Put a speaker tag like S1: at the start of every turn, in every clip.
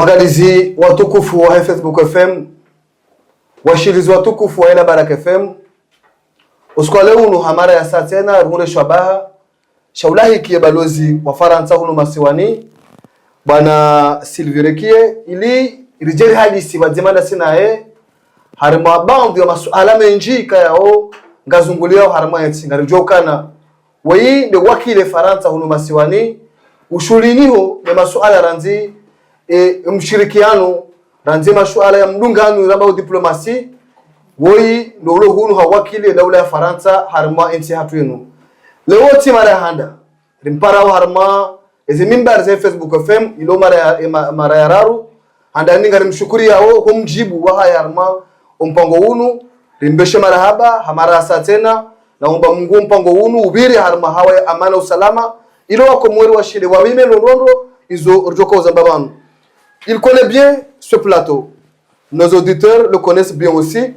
S1: Waangalizi watukufu wa Facebook FM, washirizi watukufu wa ila Baraka FM, usiku leo unu hamara ya saa tena rune shabaha shaulahi kie balozi wa Faransa hunu masiwani bwana Silvirekie ili rijeri hadisi wadzimanda sinae harima bandi ya masuala menji kayao ngazungulia harima yatsi ngarijokana wai nde wakile Faransa hunu masiwani ushuliniho ne masuala ranzi mshirikiano ranzi masuala ya mdungano ramba diplomasi woi ndo hunu hawakile dawla ya Faransa harima nchi hatu yenu leo timara handa rimpara harima ezi mimbar za Facebook FM ilo mara ya raru handa ninga rimshukuri yao kumjibu wa haya harima mpango unu rimbeshe marahaba hamara sa tena naomba Mungu mpango unu ubiri harima hawa amana usalama ilo wako mweri wa shile wa wime londondo izo rjoko zambabanu. Il connaît bien ce plateau. Nos auditeurs le connaissent bien aussi.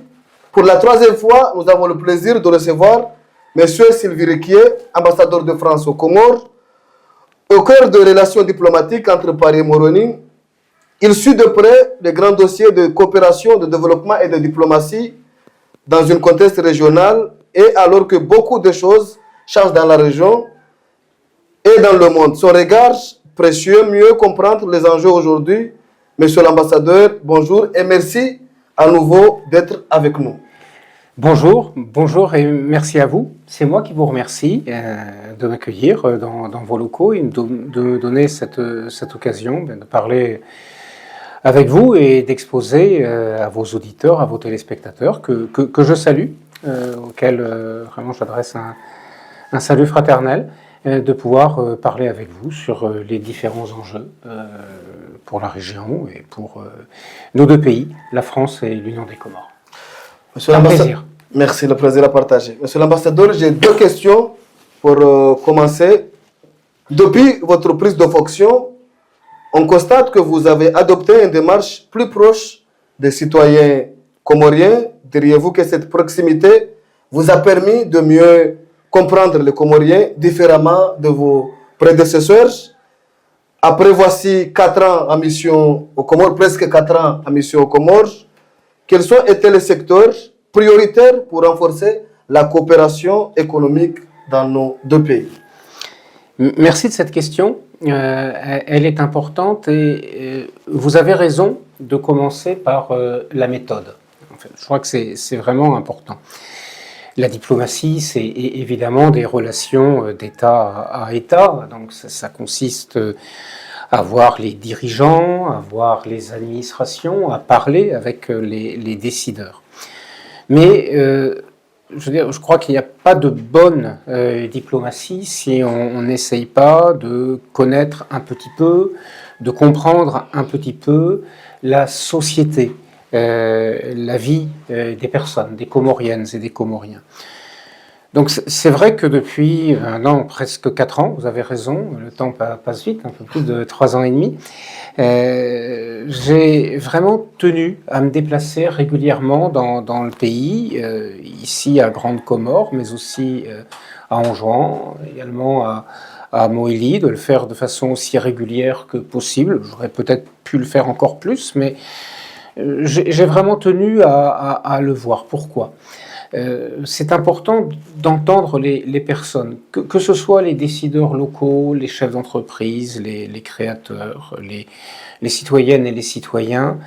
S1: Pour la troisième fois, nous avons le plaisir de recevoir Monsieur Silvirekie, ambassadeur de France aux Comores, au cœur de relations diplomatiques entre Paris et Moroni. Il suit de près les grands dossiers de coopération, de développement et de diplomatie dans un contexte régional et alors que beaucoup de choses changent dans la région et dans le monde. Son regard précieux, mieux comprendre les enjeux aujourd'hui. Monsieur l'ambassadeur, bonjour et merci à nouveau d'être avec nous.
S2: Bonjour et merci à vous. C'est moi qui vous remercie de m'accueillir dans vos locaux et de me donner cette occasion de parler avec vous et d'exposer à vos auditeurs, à vos téléspectateurs que je salue, auxquels vraiment j'adresse un salut fraternel, de pouvoir parler avec vous sur les différents enjeux pour la région et pour nos deux pays, la France et l'Union des Comores.
S1: Monsieur l'ambassadeur, merci, le plaisir à partager. Monsieur l'ambassadeur, j'ai deux questions pour commencer. Depuis votre prise de fonction, on constate que vous avez adopté une démarche plus proche des citoyens comoriens. Diriez-vous que cette proximité vous a permis de mieux comprendre les Comoriens différemment de vos prédécesseurs? Après voici 4 ans en mission aux Comores, presque 4 ans en mission aux Comores, quels ont été les secteurs prioritaires pour renforcer la coopération économique dans nos deux pays?
S2: Merci de cette question. Elle est importante et vous avez raison de commencer par la méthode. En fait, je crois que c'est vraiment important. La diplomatie, c'est évidemment des relations d'État à État. Donc ça consiste à voir les dirigeants, à voir les administrations, à parler avec les décideurs. Mais je crois qu'il n'y a pas de bonne diplomatie si on n'essaye pas de connaître un petit peu, de comprendre un petit peu la société, la vie des personnes, des Comoriennes et des Comoriens. Donc c'est vrai que depuis un an, presque 4 ans, vous avez raison, le temps passe vite, un peu plus de 3 ans et demi, j'ai vraiment tenu à me déplacer régulièrement dans le pays, ici à Grande Comore, mais aussi à Anjouan, également à Moélie, de le faire de façon aussi régulière que possible. J'aurais peut-être pu le faire encore plus, mais j'ai vraiment tenu à le voir. Pourquoi ? C'est important d'entendre les personnes, que ce soit les décideurs locaux, les chefs d'entreprise, les créateurs, les citoyennes et les citoyens,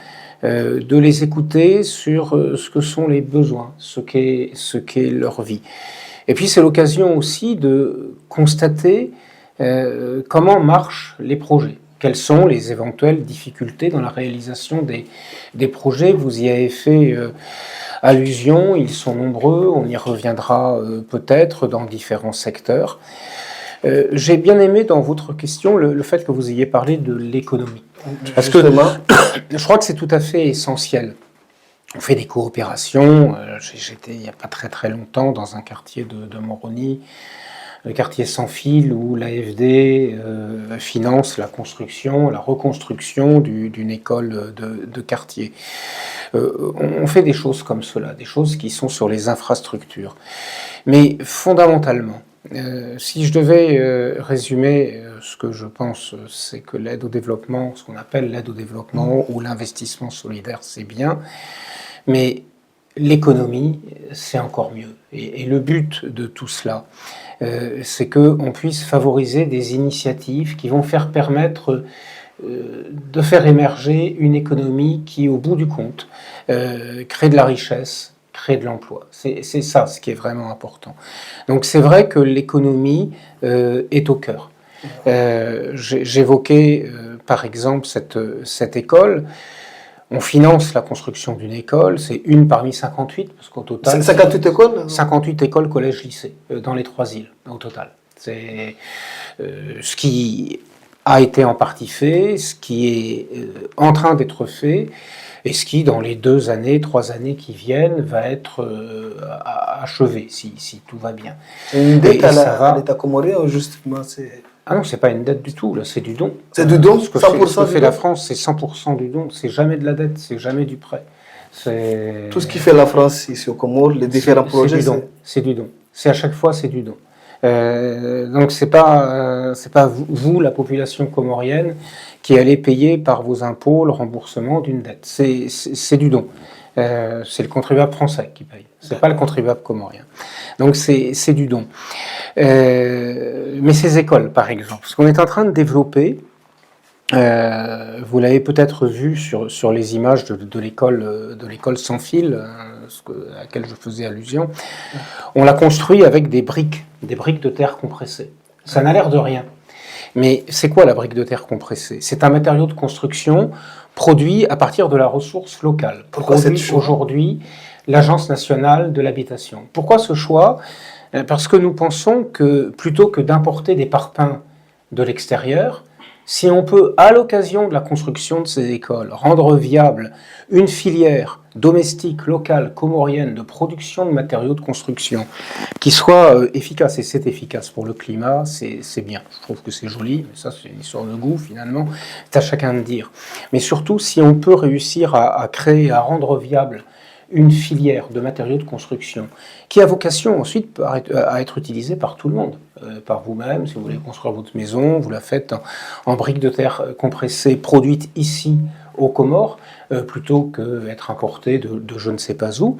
S2: de les écouter sur ce que sont les besoins, ce qu'est leur vie. Et puis c'est l'occasion aussi de constater comment marchent les projets. Quelles sont les éventuelles difficultés dans la réalisation des projets? Vous y avez fait allusion, ils sont nombreux, on y reviendra peut-être dans différents secteurs. J'ai bien aimé dans votre question le fait que vous ayez parlé de l'économie. Parce que je crois que c'est tout à fait essentiel. On fait des coopérations. J'étais il n'y a pas très longtemps dans un quartier de Moroni, le quartier Sans Fil, où l'AFD finance la construction, la reconstruction d'une école de quartier. On fait des choses comme cela, des choses qui sont sur les infrastructures. Mais fondamentalement, si je devais résumer ce que je pense, c'est que l'aide au développement, ce qu'on appelle l'aide au développement ou l'investissement solidaire, c'est bien, mais l'économie, c'est encore mieux. Et le but de tout cela, c'est qu'on puisse favoriser des initiatives qui vont permettre de faire émerger une économie qui, au bout du compte, crée de la richesse, crée de l'emploi. C'est ça ce qui est vraiment important. Donc c'est vrai que l'économie est au cœur. J'évoquais par exemple cette école. On finance la construction d'une école, c'est une parmi 58, parce qu'au total...
S1: 58 écoles
S2: 58 écoles, collèges, lycées, dans les 3 îles, au total. C'est ce qui a été en partie fait, ce qui est en train d'être fait, et ce qui, dans les 2 années, 3 années qui viennent, va être achevé, si tout va bien.
S1: Une dette à l'État comorien, ou justement, c'est...
S2: Ah non, c'est pas une dette du tout, là, c'est du don.
S1: C'est du don,
S2: ce que fait la France, c'est 100% du don. C'est jamais de la dette, c'est jamais du prêt.
S1: Tout ce qui fait la France ici aux Comores, les différents projets,
S2: c'est du don. C'est à chaque fois, c'est du don. Donc c'est pas vous, la population comorienne, qui allez payer par vos impôts le remboursement d'une dette. C'est du don. C'est le contribuable français qui paye. C'est pas le contribuable comorien. Donc c'est du don. Mais ces écoles, par exemple, ce qu'on est en train de développer, vous l'avez peut-être vu sur les images de l'école sans fil, à laquelle je faisais allusion. On l'a construit avec des briques de terre compressées. Ça n'a l'air de rien. Mais c'est quoi la brique de terre compressée? C'est un matériau de construction produit à partir de la ressource locale.
S1: Pourquoi cette
S2: choix aujourd'hui l'Agence nationale de l'habitation. Pourquoi ce choix? Parce que nous pensons que plutôt que d'importer des parpaings de l'extérieur, si on peut, à l'occasion de la construction de ces écoles, rendre viable une filière domestique, locale, comorienne de production de matériaux de construction qui soit efficace, et c'est efficace pour le climat, c'est bien. Je trouve que c'est joli, mais ça c'est une histoire de goût finalement, c'est à chacun de dire. Mais surtout, si on peut réussir à créer, à rendre viable une filière de matériaux de construction qui a vocation ensuite à être utilisée par tout le monde, par vous-même. Si vous voulez construire votre maison, vous la faites en briques de terre compressées, produites ici aux Comores, plutôt qu'être importée de je ne sais pas où.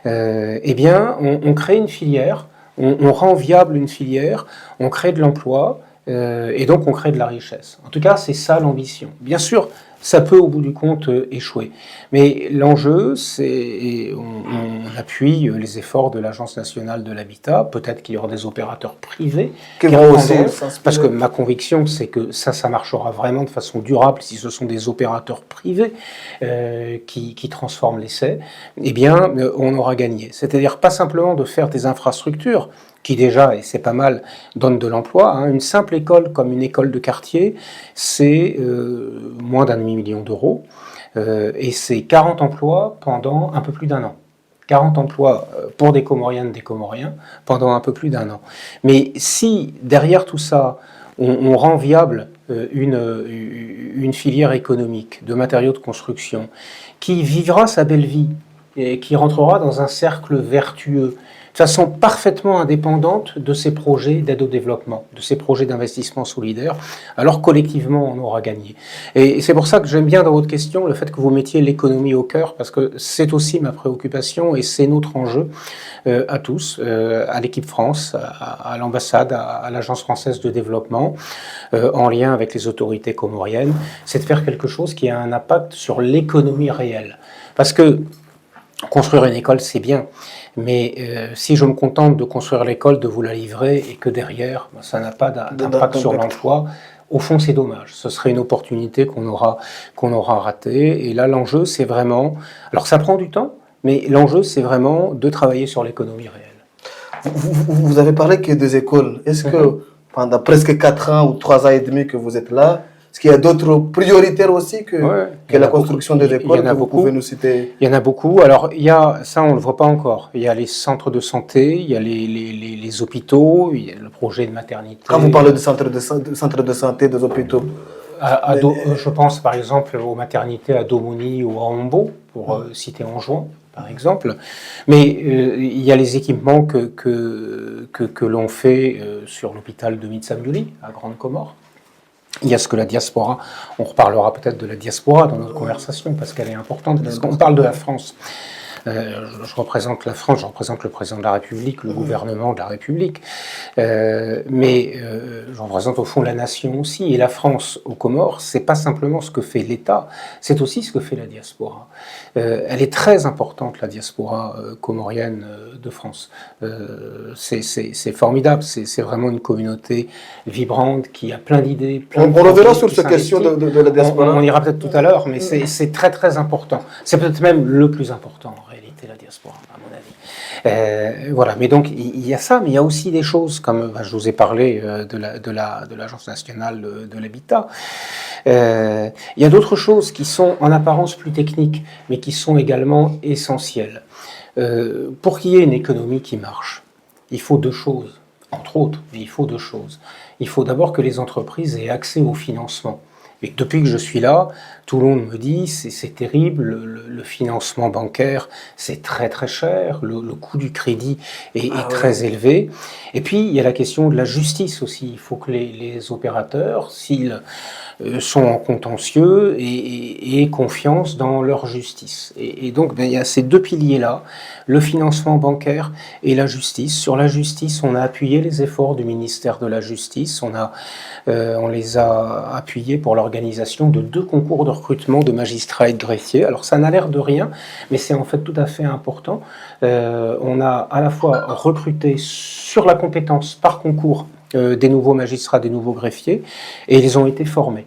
S2: Eh bien, on crée une filière, on rend viable une filière, on crée de l'emploi, et donc on crée de la richesse. En tout cas, c'est ça l'ambition. Bien sûr, ça peut au bout du compte échouer. Mais l'enjeu, c'est on appuie les efforts de l'Agence nationale de l'habitat. Peut-être qu'il y aura des opérateurs privés qui
S1: aussi,
S2: parce que ma conviction, c'est que ça marchera vraiment de façon durable si ce sont des opérateurs privés qui transforment l'essai. Eh bien, on aura gagné. C'est-à-dire pas simplement de faire des infrastructures qui déjà, et c'est pas mal, donne de l'emploi. Hein. Une simple école comme une école de quartier, c'est moins d'1,5 million d'euros, et c'est 40 emplois pendant un peu plus d'1 an. 40 emplois pour des Comoriennes, des Comoriens, pendant un peu plus d'1 an. Mais si, derrière tout ça, on rend viable une filière économique de matériaux de construction qui vivra sa belle vie et qui rentrera dans un cercle vertueux, de façon parfaitement indépendante de ces projets d'aide au développement, de ces projets d'investissement solidaire, alors collectivement on aura gagné. Et c'est pour ça que j'aime bien dans votre question le fait que vous mettiez l'économie au cœur, parce que c'est aussi ma préoccupation et c'est notre enjeu à tous, à l'équipe France, à l'ambassade, à l'Agence française de développement, en lien avec les autorités comoriennes, c'est de faire quelque chose qui a un impact sur l'économie réelle. Parce que construire une école, c'est bien, mais si je me contente de construire l'école, de vous la livrer, et que derrière, ça n'a pas d'impact sur l'emploi, au fond, c'est dommage. Ce serait une opportunité qu'on aura ratée. Et là, l'enjeu, c'est vraiment... Alors, ça prend du temps, mais l'enjeu, c'est vraiment de travailler sur l'économie réelle.
S1: Vous avez parlé que des écoles. Est-ce que pendant presque 4 ans ou 3 ans et demi que vous êtes là, est-ce qu'il y a d'autres prioritaires aussi que la construction des écoles que vous pouvez nous citer?
S2: Il y en a beaucoup. Alors, ça, on ne le voit pas encore. Il y a les centres de santé, il y a les hôpitaux, il y a le projet de maternité.
S1: Quand vous parlez de centres de santé, des hôpitaux,
S2: je pense par exemple aux maternités à Domoni ou à Ombo, pour citer Anjouan, par exemple. Mais il y a les équipements que l'on fait sur l'hôpital de Mitsamyuli, à Grande Comore. Il y a ce que la diaspora, on reparlera peut-être de la diaspora dans notre conversation parce qu'elle est importante, parce qu'on parle de la France. Je représente la France, je représente le président de la République, le gouvernement de la République, mais je représente au fond la nation aussi. Et la France aux Comores, c'est pas simplement ce que fait l'État, c'est aussi ce que fait la diaspora. Elle est très importante, la diaspora comorienne de France. C'est formidable, c'est vraiment une communauté vibrante qui a plein d'idées.
S1: On reviendra sur cette question de la diaspora.
S2: On ira peut-être tout à l'heure, mais c'est très très important. C'est peut-être même le plus important en réalité, la diaspora, à mon avis. Voilà, mais donc il y a ça, mais il y a aussi des choses comme je vous ai parlé de l'Agence nationale de l'habitat. Il y a d'autres choses qui sont en apparence plus techniques, mais qui sont également essentielles. Pour qu'il y ait une économie qui marche, il faut deux choses, entre autres, mais il faut deux choses. Il faut d'abord que les entreprises aient accès au financement. Et depuis que je suis là, tout le monde me dit c'est terrible, le financement bancaire c'est très très cher, le coût du crédit est très élevé. Et puis il y a la question de la justice aussi. Il faut que les opérateurs, s'ils sont en contentieux, aient confiance dans leur justice. Et donc il y a ces deux piliers-là, le financement bancaire et la justice. Sur la justice, on a appuyé les efforts du ministère de la Justice, on les a appuyés pour l'organisation de 2 concours de recrutement de magistrats et de greffiers. Alors ça n'a l'air de rien, mais c'est en fait tout à fait important. On a à la fois recruté sur la compétence par concours des nouveaux magistrats, des nouveaux greffiers, et ils ont été formés.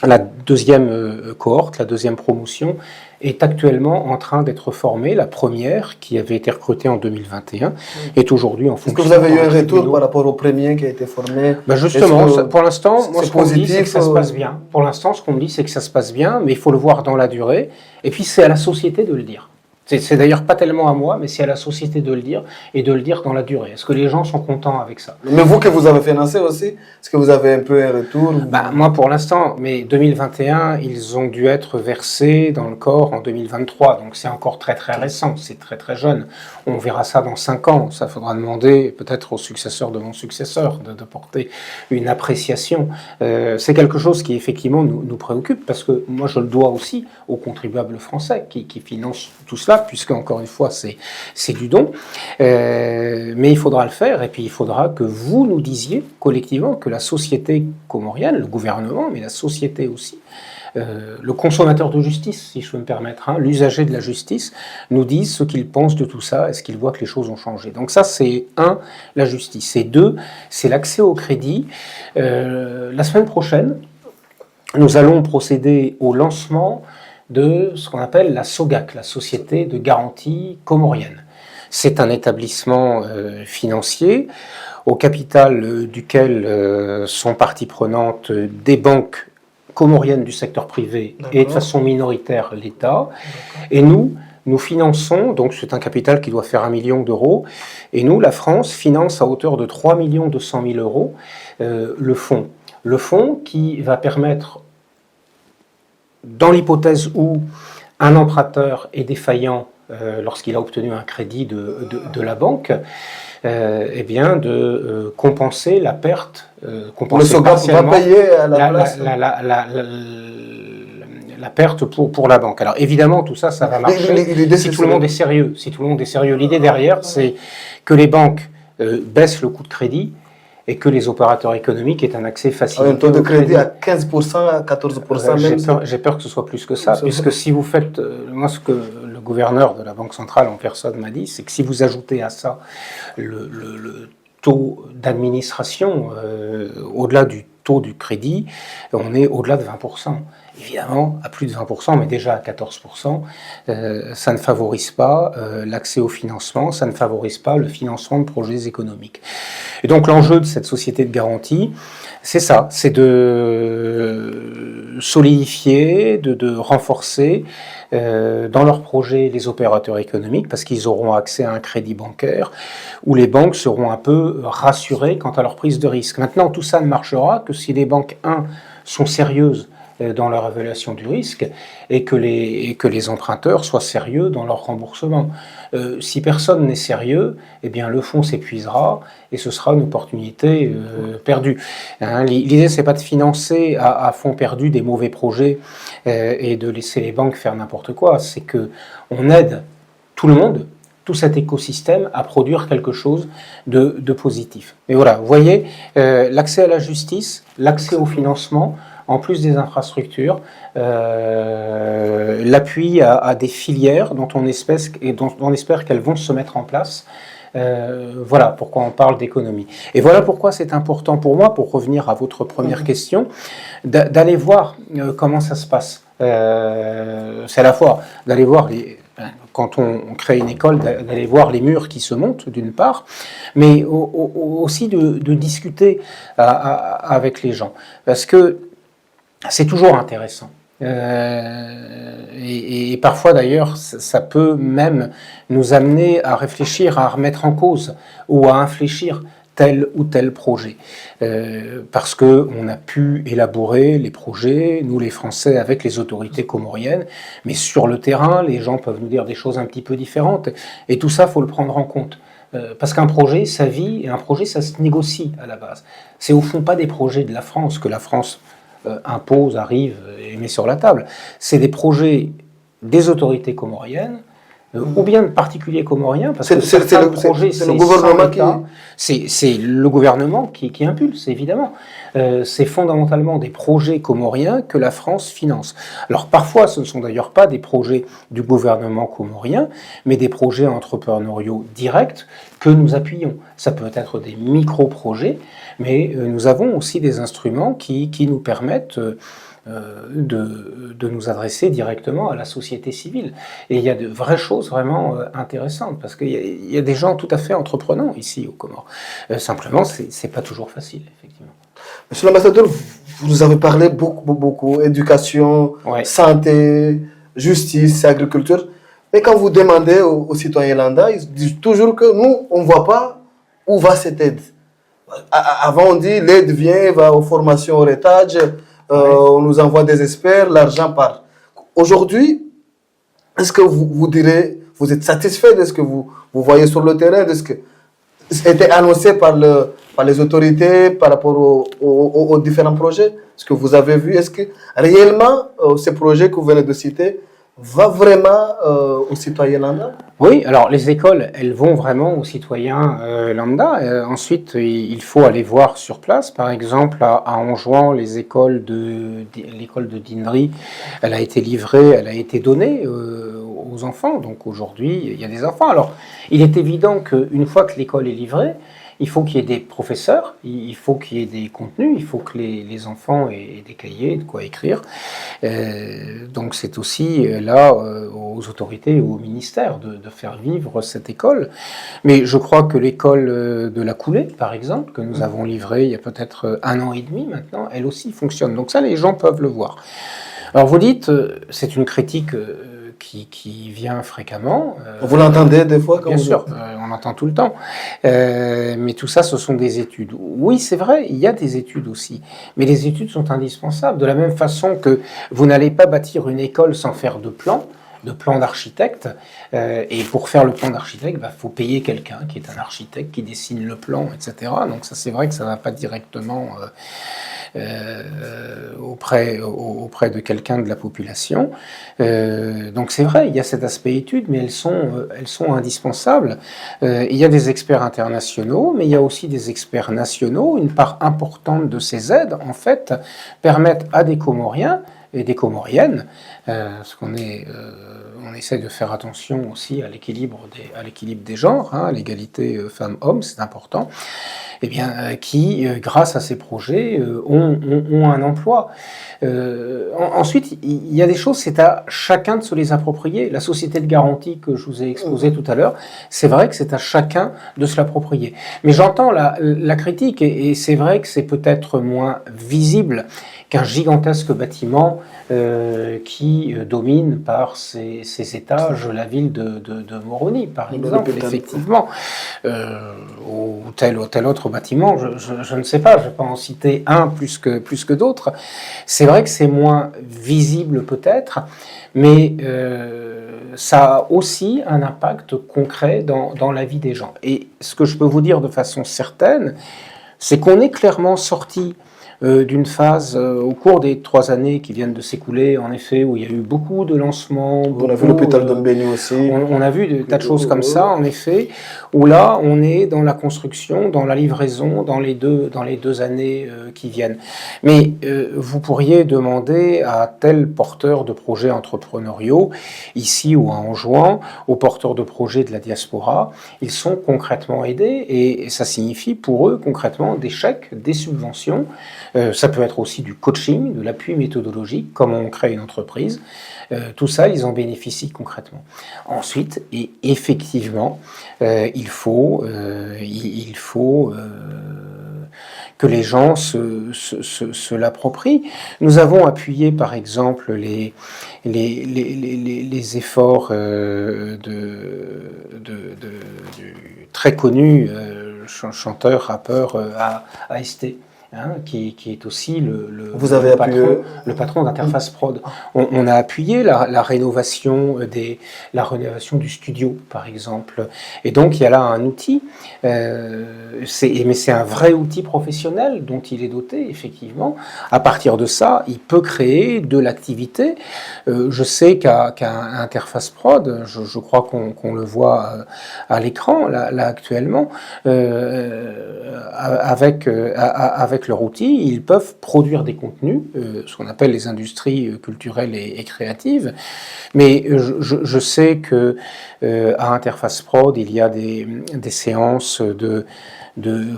S2: La deuxième cohorte, la deuxième promotion, est actuellement en train d'être formée. La première, qui avait été recrutée en 2021, est aujourd'hui en fonction.
S1: Est-ce que vous avez eu un retour par rapport au premier qui a été formé?
S2: Justement, pour l'instant, moi, ce qu'on me dit, c'est que ça se passe
S1: bien.
S2: bien. Pour l'instant, ce qu'on me dit, c'est que ça se passe bien, mais il faut le voir dans la durée. Et puis, c'est à la société de le dire. C'est d'ailleurs pas tellement à moi, mais c'est à la société de le dire, et de le dire dans la durée. Est-ce que les gens sont contents avec ça?
S1: Mais vous que vous avez financé aussi, est-ce que vous avez un peu un retour?
S2: Moi pour l'instant, mais 2021, ils ont dû être versés dans le corps en 2023, donc c'est encore très très récent, c'est très très jeune. On verra ça dans 5 ans, ça faudra demander peut-être au successeur de mon successeur de porter une appréciation. C'est quelque chose qui effectivement nous préoccupe, parce que moi je le dois aussi aux contribuables français qui financent tout cela, puisque encore une fois c'est du don, mais il faudra le faire, et puis il faudra que vous nous disiez collectivement, que la société comorienne, le gouvernement, mais la société aussi, le consommateur de justice, si je peux me permettre, l'usager de la justice, nous dise ce qu'il pense de tout ça, est-ce qu'il voit que les choses ont changé. Donc ça c'est 1, la justice, et 2, c'est l'accès au crédit. La semaine prochaine, nous allons procéder au lancement de ce qu'on appelle la SOGAC, la Société de garantie comorienne. C'est un établissement financier au capital duquel sont partie prenante des banques comoriennes du secteur privé et de façon minoritaire l'État. Et nous finançons, donc c'est un capital qui doit faire 1 million d'euros, et nous, la France, finance à hauteur de 3 200 000 euros le fonds. Le fonds qui va permettre, dans l'hypothèse où un emprunteur est défaillant lorsqu'il a obtenu un crédit de la banque, eh bien de compenser la perte, compenser partiellement la perte pour la banque. Alors évidemment, tout ça va marcher si tout le monde est sérieux. Si tout le monde est sérieux, l'idée derrière, c'est que les banques baissent le coût de crédit et que les opérateurs économiques aient un accès facilité.
S1: Un taux de crédit à 15%, à 14%.
S2: J'ai peur que ce soit plus que ça, puisque si vous faites, moi ce que le gouverneur de la Banque centrale en personne m'a dit, c'est que si vous ajoutez à ça le taux d'administration, au-delà du taux du crédit, on est au-delà de 20%. Évidemment, à plus de 20%, mais déjà à 14%, ça ne favorise pas l'accès au financement, ça ne favorise pas le financement de projets économiques. Et donc l'enjeu de cette société de garantie, c'est ça, c'est de solidifier, de renforcer dans leurs projets les opérateurs économiques, parce qu'ils auront accès à un crédit bancaire, où les banques seront un peu rassurées quant à leur prise de risque. Maintenant, tout ça ne marchera que si les banques, sont sérieuses dans leur évaluation du risque et que les emprunteurs soient sérieux dans leur remboursement. Si personne n'est sérieux, eh bien le fonds s'épuisera et ce sera une opportunité perdue. Hein, l'idée, c'est pas de financer à fond perdu des mauvais projets et de laisser les banques faire n'importe quoi. C'est que on aide tout le monde, tout cet écosystème à produire quelque chose de positif. Et voilà, vous voyez, l'accès à la justice, l'accès au financement, en plus des infrastructures, l'appui à des filières dont on espère qu'elles vont se mettre en place. Voilà pourquoi on parle d'économie. Et voilà pourquoi c'est important pour moi, pour revenir à votre première question, d'aller voir comment ça se passe. C'est à la fois d'aller voir quand on crée une école, d'aller voir les murs qui se montent, d'une part, mais aussi de discuter avec les gens. Parce que c'est toujours intéressant. Et parfois d'ailleurs, ça peut même nous amener à réfléchir, à remettre en cause ou à infléchir tel ou tel projet. Parce qu'on a pu élaborer les projets, nous les Français, avec les autorités comoriennes, mais sur le terrain, les gens peuvent nous dire des choses un petit peu différentes. Et tout ça, il faut le prendre en compte. Parce qu'un projet, ça vit, et un projet, ça se négocie à la base. C'est au fond pas des projets de la France que la France impose, arrive et met sur la table. C'est des projets des autorités comoriennes, ou bien de particuliers comoriens, parce que c'est le gouvernement c'est le gouvernement qui impulse, évidemment. C'est fondamentalement des projets comoriens que la France finance. Alors parfois, ce ne sont d'ailleurs pas des projets du gouvernement comorien, mais des projets entrepreneuriaux directs que nous appuyons. Ça peut être des micro-projets, mais nous avons aussi des instruments qui nous permettent de nous adresser directement à la société civile. Et il y a de vraies choses vraiment intéressantes, parce qu'il y a des gens tout à fait entreprenants ici aux Comores. Simplement, c'est pas toujours facile, effectivement.
S1: Monsieur l'ambassadeur, vous nous avez parlé beaucoup, éducation, santé, justice, agriculture. Mais quand vous demandez aux citoyens lambda, ils disent toujours que nous, on ne voit pas où va cette aide. Avant, on dit l'aide vient, va aux formations, au retage, on nous envoie des experts, l'argent part. Aujourd'hui, est-ce que vous direz, vous êtes satisfait de ce que vous voyez sur le terrain, de ce que était annoncé par les autorités par rapport aux différents projets, ce que vous avez vu? Est-ce que réellement, ces projets que vous venez de citer va vraiment aux citoyens lambda?
S2: Oui, alors les écoles, elles vont vraiment aux citoyens lambda. Ensuite, il faut aller voir sur place. Par exemple, à Anjouan, l'école de Dinnery, elle a été livrée, elle a été donnée aux enfants. Donc aujourd'hui, il y a des enfants. Alors, il est évident qu'une fois que l'école est livrée, il faut qu'il y ait des professeurs, il faut qu'il y ait des contenus, il faut que les enfants aient des cahiers, de quoi écrire. Donc c'est aussi là aux autorités et au ministère de faire vivre cette école. Mais je crois que l'école de la Coulée, par exemple, que nous avons livrée il y a peut-être 1 an et demi maintenant, elle aussi fonctionne. Donc ça, les gens peuvent le voir. Alors vous dites, c'est une critique qui vient fréquemment.
S1: Vous l'entendez des fois quand
S2: Bien sûr, on l'entend tout le temps. Mais tout ça, ce sont des études. Oui, c'est vrai, il y a des études aussi. Mais les études sont indispensables. De la même façon que vous n'allez pas bâtir une école sans faire de plan d'architecte. Et pour faire le plan d'architecte, faut payer quelqu'un qui est un architecte, qui dessine le plan, etc. Donc ça, c'est vrai que ça ne va pas directement auprès de quelqu'un de la population. Donc c'est vrai, il y a cet aspect études, mais elles sont indispensables. Il y a des experts internationaux, mais il y a aussi des experts nationaux. Une part importante de ces aides, en fait, permettent à des Comoriens et des Comoriennes, parce qu'on essaie de faire attention aussi à l'équilibre des genres, hein, l'égalité femmes-hommes, c'est important, eh bien, qui, grâce à ces projets, ont un emploi. Ensuite, il y a des choses, c'est à chacun de se les approprier. La société de garantie que je vous ai exposée tout à l'heure, c'est vrai que c'est à chacun de se l'approprier. Mais j'entends la critique, et c'est vrai que c'est peut-être moins visible qu'un gigantesque bâtiment qui domine par ses étages la ville de Moroni, par exemple, effectivement, ou tel autre bâtiment, je ne sais pas, je ne vais pas en citer un plus que d'autres. C'est vrai que c'est moins visible peut-être, mais ça a aussi un impact concret dans la vie des gens. Et ce que je peux vous dire de façon certaine, c'est qu'on est clairement sorti d'une phase au cours des 3 années qui viennent de s'écouler, en effet, où il y a eu beaucoup de lancements.
S1: On a vu l'hôpital d'Mbeni aussi.
S2: On a vu des tas de choses comme ça, en effet, où là, on est dans la construction, dans la livraison, dans les deux années qui viennent. Mais vous pourriez demander à tel porteur de projets entrepreneuriaux, ici ou à Anjouan, aux porteurs de projets de la diaspora, ils sont concrètement aidés, et ça signifie pour eux concrètement des chèques, des subventions. Ça peut être aussi du coaching, de l'appui méthodologique, comment on crée une entreprise. Tout ça, ils en bénéficient concrètement. Ensuite, et effectivement, il faut que les gens se l'approprient. Nous avons appuyé, par exemple, les efforts du très connu chanteur, rappeur AST. Qui est aussi le patron d'Interface Prod. On a appuyé la rénovation du studio, par exemple. Et donc, il y a là un outil, mais c'est un vrai outil professionnel dont il est doté, effectivement. À partir de ça, il peut créer de l'activité. Je sais qu'à Interface Prod, je crois qu'on le voit à l'écran, là actuellement, avec leur outil, ils peuvent produire des contenus, ce qu'on appelle les industries culturelles et créatives. Mais je sais que à Interface Prod, il y a des séances de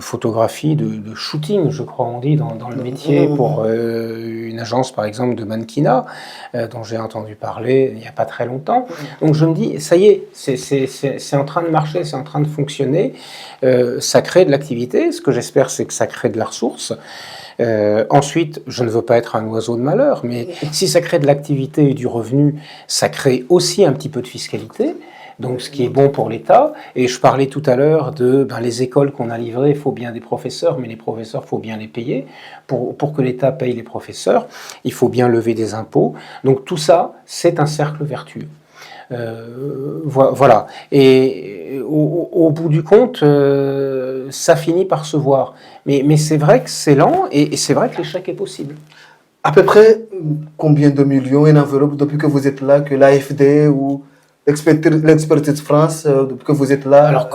S2: photographie, de shooting, je crois on dit, dans le métier, pour une agence par exemple de mannequinat, dont j'ai entendu parler il n'y a pas très longtemps. Donc je me dis, ça y est, c'est en train de marcher, c'est en train de fonctionner, ça crée de l'activité, ce que j'espère c'est que ça crée de la ressource. Ensuite, je ne veux pas être un oiseau de malheur, mais si ça crée de l'activité et du revenu, ça crée aussi un petit peu de fiscalité. Donc, ce qui est bon pour l'État. Et je parlais tout à l'heure les écoles qu'on a livrées, il faut bien des professeurs, mais les professeurs, il faut bien les payer. Pour que l'État paye les professeurs, il faut bien lever des impôts. Donc, tout ça, c'est un cercle vertueux. Voilà. Et au bout du compte, ça finit par se voir. Mais c'est vrai que c'est lent et c'est vrai que l'échec est possible.
S1: À peu près combien de millions une enveloppe depuis que vous êtes là, que l'AFD ou l'expertise France, depuis que vous êtes là?
S2: Alors,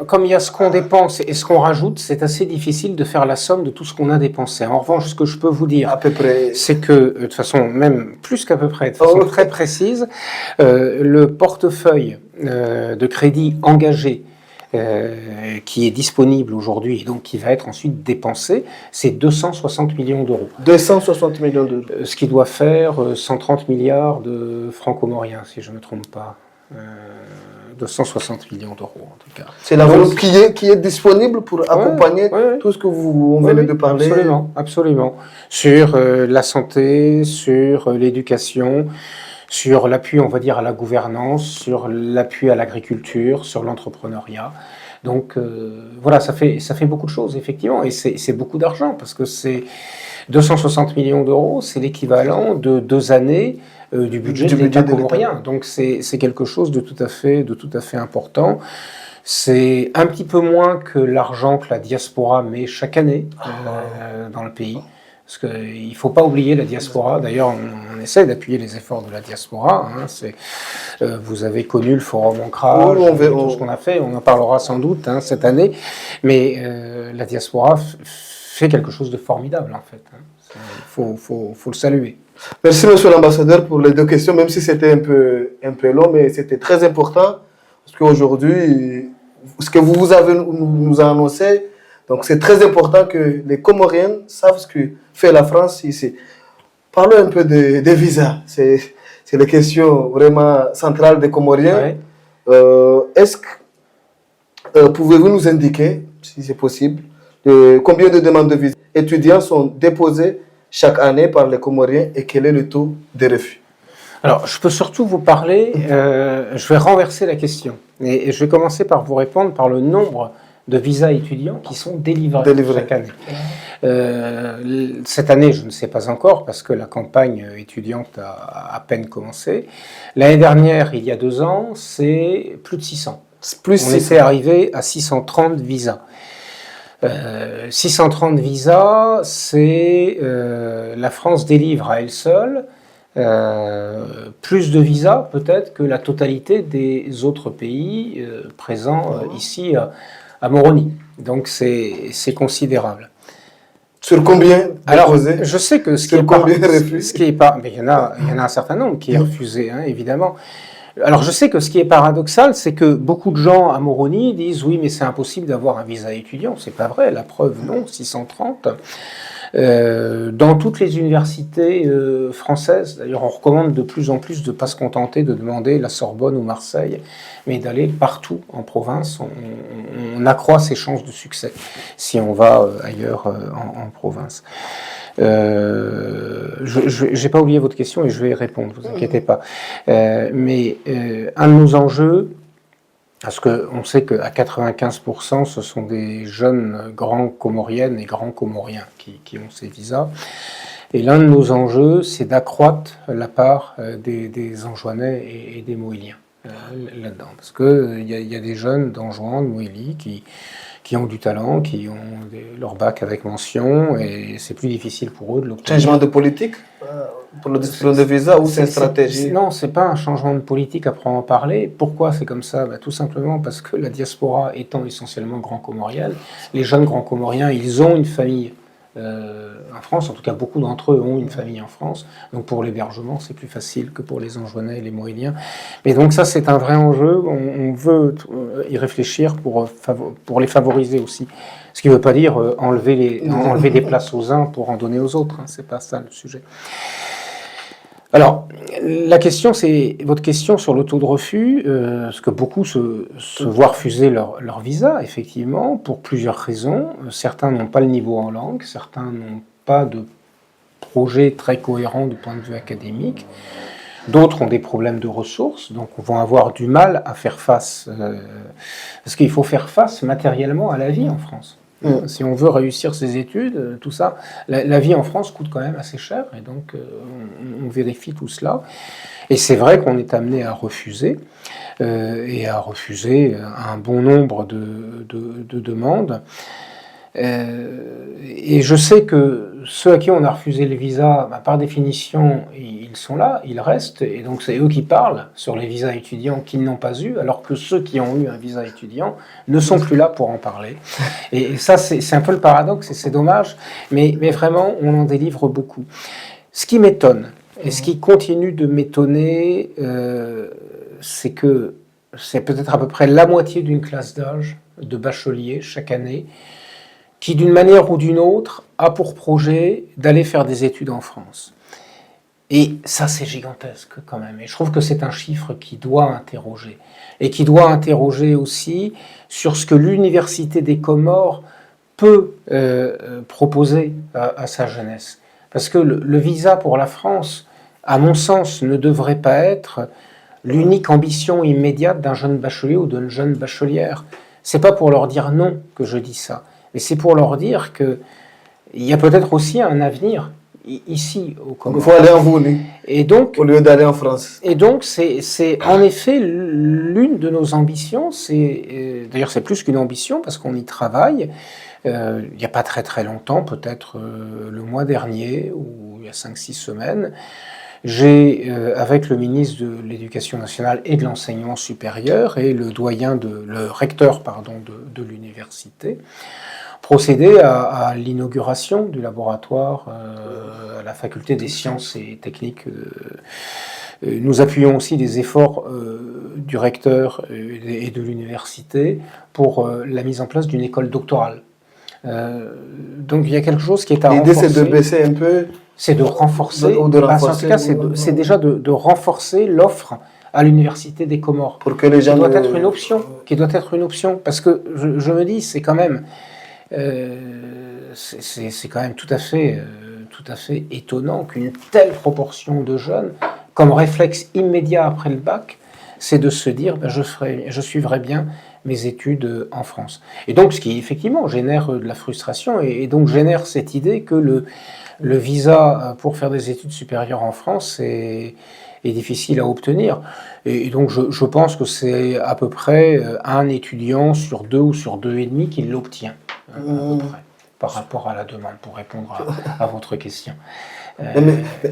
S2: comme il y a ce qu'on dépense et ce qu'on rajoute, c'est assez difficile de faire la somme de tout ce qu'on a dépensé. En revanche, ce que je peux vous dire,
S1: à peu près,
S2: c'est que, de façon même plus qu'à peu près, de façon très précise, le portefeuille de crédit engagé qui est disponible aujourd'hui et donc qui va être ensuite dépensé, c'est 260 millions d'euros.
S1: 260 millions d'euros.
S2: Ce qui doit faire 130 milliards de francs comoriens, si je ne me trompe pas. 260 millions d'euros en tout cas.
S1: C'est l'enveloppe qui est disponible pour accompagner tout ce que vous venez de parler.
S2: Absolument. Sur la santé, sur l'éducation, sur l'appui, on va dire, à la gouvernance, sur l'appui à l'agriculture, sur l'entrepreneuriat. Donc voilà, ça fait beaucoup de choses, effectivement, et c'est beaucoup d'argent, parce que c'est 260 millions d'euros, c'est l'équivalent de 2 années du budget de l'État comorien. Donc c'est quelque chose de tout à fait important. C'est un petit peu moins que l'argent que la diaspora met chaque année dans le pays. Parce qu'il ne faut pas oublier la diaspora. D'ailleurs, on essaie d'appuyer les efforts de la diaspora. Vous avez connu le forum Ancrage, tout ce qu'on a fait. On en parlera sans doute cette année. Mais la diaspora fait quelque chose de formidable, en fait. Il faut le saluer.
S1: Merci, monsieur l'ambassadeur, pour les 2 questions, même si c'était un peu long, mais c'était très important. Parce qu'aujourd'hui, ce que vous nous a annoncé, donc c'est très important que les Comoriens savent ce que fait la France ici. Parlons un peu des visas. C'est la question vraiment centrale des Comoriens. Est-ce que pouvez-vous nous indiquer, si c'est possible, combien de demandes de visa étudiants sont déposées chaque année par les Comoriens et quel est le taux de refus?
S2: Alors, je peux surtout vous parler, je vais renverser la question. Et je vais commencer par vous répondre par le nombre de visas étudiants qui sont délivrés chaque année. Cette année, je ne sais pas encore parce que la campagne étudiante a à peine commencé. L'année dernière, il y a 2 ans, c'est plus de 600. On était arrivé à 630 visas. 630 visas, c'est la France délivre à elle seule plus de visas peut-être que la totalité des autres pays présents ici à Moroni. Donc c'est considérable.
S1: Sur combien déposés?
S2: Alors, je sais que ce qui est pas, mais il y en a un certain nombre qui est refusé, hein, évidemment. Alors, je sais que ce qui est paradoxal, c'est que beaucoup de gens à Moroni disent oui, mais c'est impossible d'avoir un visa étudiant. C'est pas vrai. La preuve, non, 630. Dans toutes les universités françaises, d'ailleurs, on recommande de plus en plus de ne pas se contenter de demander la Sorbonne ou Marseille, mais d'aller partout en province. On accroît ses chances de succès si on va ailleurs en province. Je n'ai pas oublié votre question et je vais y répondre, vous inquiétez pas. Mais un de nos enjeux, parce qu'on sait qu'à 95%, ce sont des jeunes grands Comoriennes et grands Comoriens qui ont ces visas. Et l'un de nos enjeux, c'est d'accroître la part des Anjouanais et des Moëliens là-dedans. Parce qu'il y a des jeunes d'Anjouan, de Moëli, qui ont du talent, qui ont leur bac avec mention, et c'est plus difficile pour eux de l'obtenir.
S1: Changement de politique pour le distribution de visa ou c'est une stratégie?
S2: Non, c'est pas un changement de politique à proprement parler. Pourquoi c'est comme ça? Tout simplement parce que la diaspora étant essentiellement grand comorienne, les jeunes grands comoriens, ils ont une famille en France, en tout cas beaucoup d'entre eux ont une famille en France, donc pour l'hébergement c'est plus facile que pour les Anjouanais et les Moëliens. Mais donc ça c'est un vrai enjeu, on veut y réfléchir pour les favoriser aussi. Ce qui ne veut pas dire enlever des places aux uns pour en donner aux autres, hein, c'est pas ça le sujet. Alors, la question, c'est votre question sur le taux de refus, parce que beaucoup se voient refuser leur visa, effectivement, pour plusieurs raisons. Certains n'ont pas le niveau en langue, certains n'ont pas de projet très cohérent du point de vue académique, d'autres ont des problèmes de ressources, donc vont avoir du mal à faire face, parce qu'il faut faire face matériellement à la vie en France. Si on veut réussir ses études, tout ça, la vie en France coûte quand même assez cher, et donc on vérifie tout cela. Et c'est vrai qu'on est amené à refuser, et à refuser un bon nombre de demandes. Et je sais que ceux à qui on a refusé le visa, par définition, ils sont là, ils restent, et donc c'est eux qui parlent sur les visas étudiants qu'ils n'ont pas eu, alors que ceux qui ont eu un visa étudiant ne sont plus là pour en parler. Et ça, c'est un peu le paradoxe, et c'est dommage, mais vraiment, on en délivre beaucoup. Ce qui m'étonne, et ce qui continue de m'étonner, c'est que c'est peut-être à peu près la moitié d'une classe d'âge de bacheliers chaque année, qui d'une manière ou d'une autre a pour projet d'aller faire des études en France. Et ça, c'est gigantesque quand même. Et je trouve que c'est un chiffre qui doit interroger. Et qui doit interroger aussi sur ce que l'Université des Comores peut proposer à sa jeunesse. Parce que le visa pour la France, à mon sens, ne devrait pas être l'unique ambition immédiate d'un jeune bachelier ou d'une jeune bachelière. C'est pas pour leur dire non que je dis ça. Mais c'est pour leur dire qu'il y a peut-être aussi un avenir ici au Comores.
S1: Il faut aller en Wallonie,
S2: et donc,
S1: au lieu d'aller en France.
S2: Et donc, c'est en effet l'une de nos ambitions. D'ailleurs, c'est plus qu'une ambition parce qu'on y travaille. Il n'y a pas très très longtemps, peut-être le mois dernier ou il y a 5-6 semaines, j'ai, avec le ministre de l'Éducation nationale et de l'Enseignement supérieur et le recteur de l'université, procédé à l'inauguration du laboratoire à la faculté des sciences et techniques. Nous appuyons aussi des efforts du recteur et de l'université pour la mise en place d'une école doctorale. Donc il y a quelque chose qui est à renforcer.
S1: L'idée c'est de baisser un peu.
S2: C'est de renforcer.
S1: En tout cas,
S2: c'est déjà de renforcer l'offre à l'université des Comores.
S1: Pour que les gens.
S2: Qui doit être une option. Parce que je me dis, c'est quand même. C'est quand même tout à tout à fait étonnant qu'une telle proportion de jeunes, comme réflexe immédiat après le bac, c'est de se dire je suivrai bien mes études en France. Et donc, ce qui effectivement génère de la frustration et donc génère cette idée que le visa pour faire des études supérieures en France est difficile à obtenir. Et donc, je pense que c'est à peu près un étudiant sur 2 ou sur 2,5 qui l'obtient, à peu près, par rapport à la demande, pour répondre à votre question.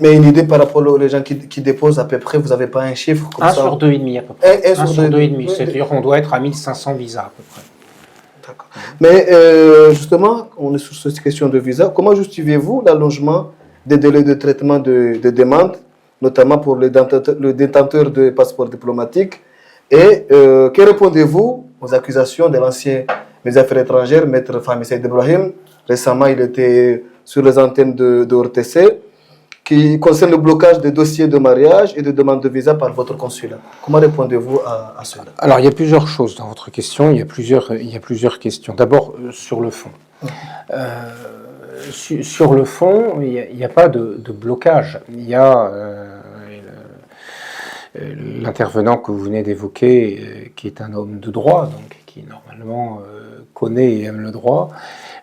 S1: Mais une idée par rapport aux gens qui déposent à peu près, vous n'avez pas un chiffre comme
S2: 1
S1: ça?
S2: sur 2,5 à peu près.
S1: 1 sur
S2: 2,5, c'est-à-dire qu'on doit être à 1500 visas à peu près.
S1: D'accord. Mais justement, on est sur cette question de visa. Comment justifiez-vous l'allongement des délais de traitement de demande, notamment pour le détenteur de passeport diplomatique? Et que répondez-vous aux accusations de l'ancien ministre des Affaires étrangères, Maître Fahmi Saïd Ibrahim? Récemment, il était sur les antennes de RTC, qui concerne le blocage des dossiers de mariage et de demande de visa par votre consulat. Comment répondez-vous à cela?
S2: Alors, il y a plusieurs choses dans votre question, il y a plusieurs questions. D'abord, sur le fond. Sur le fond, il n'y a pas de blocage. Il y a l'intervenant que vous venez d'évoquer, qui est un homme de droit, donc qui normalement connaît et aime le droit,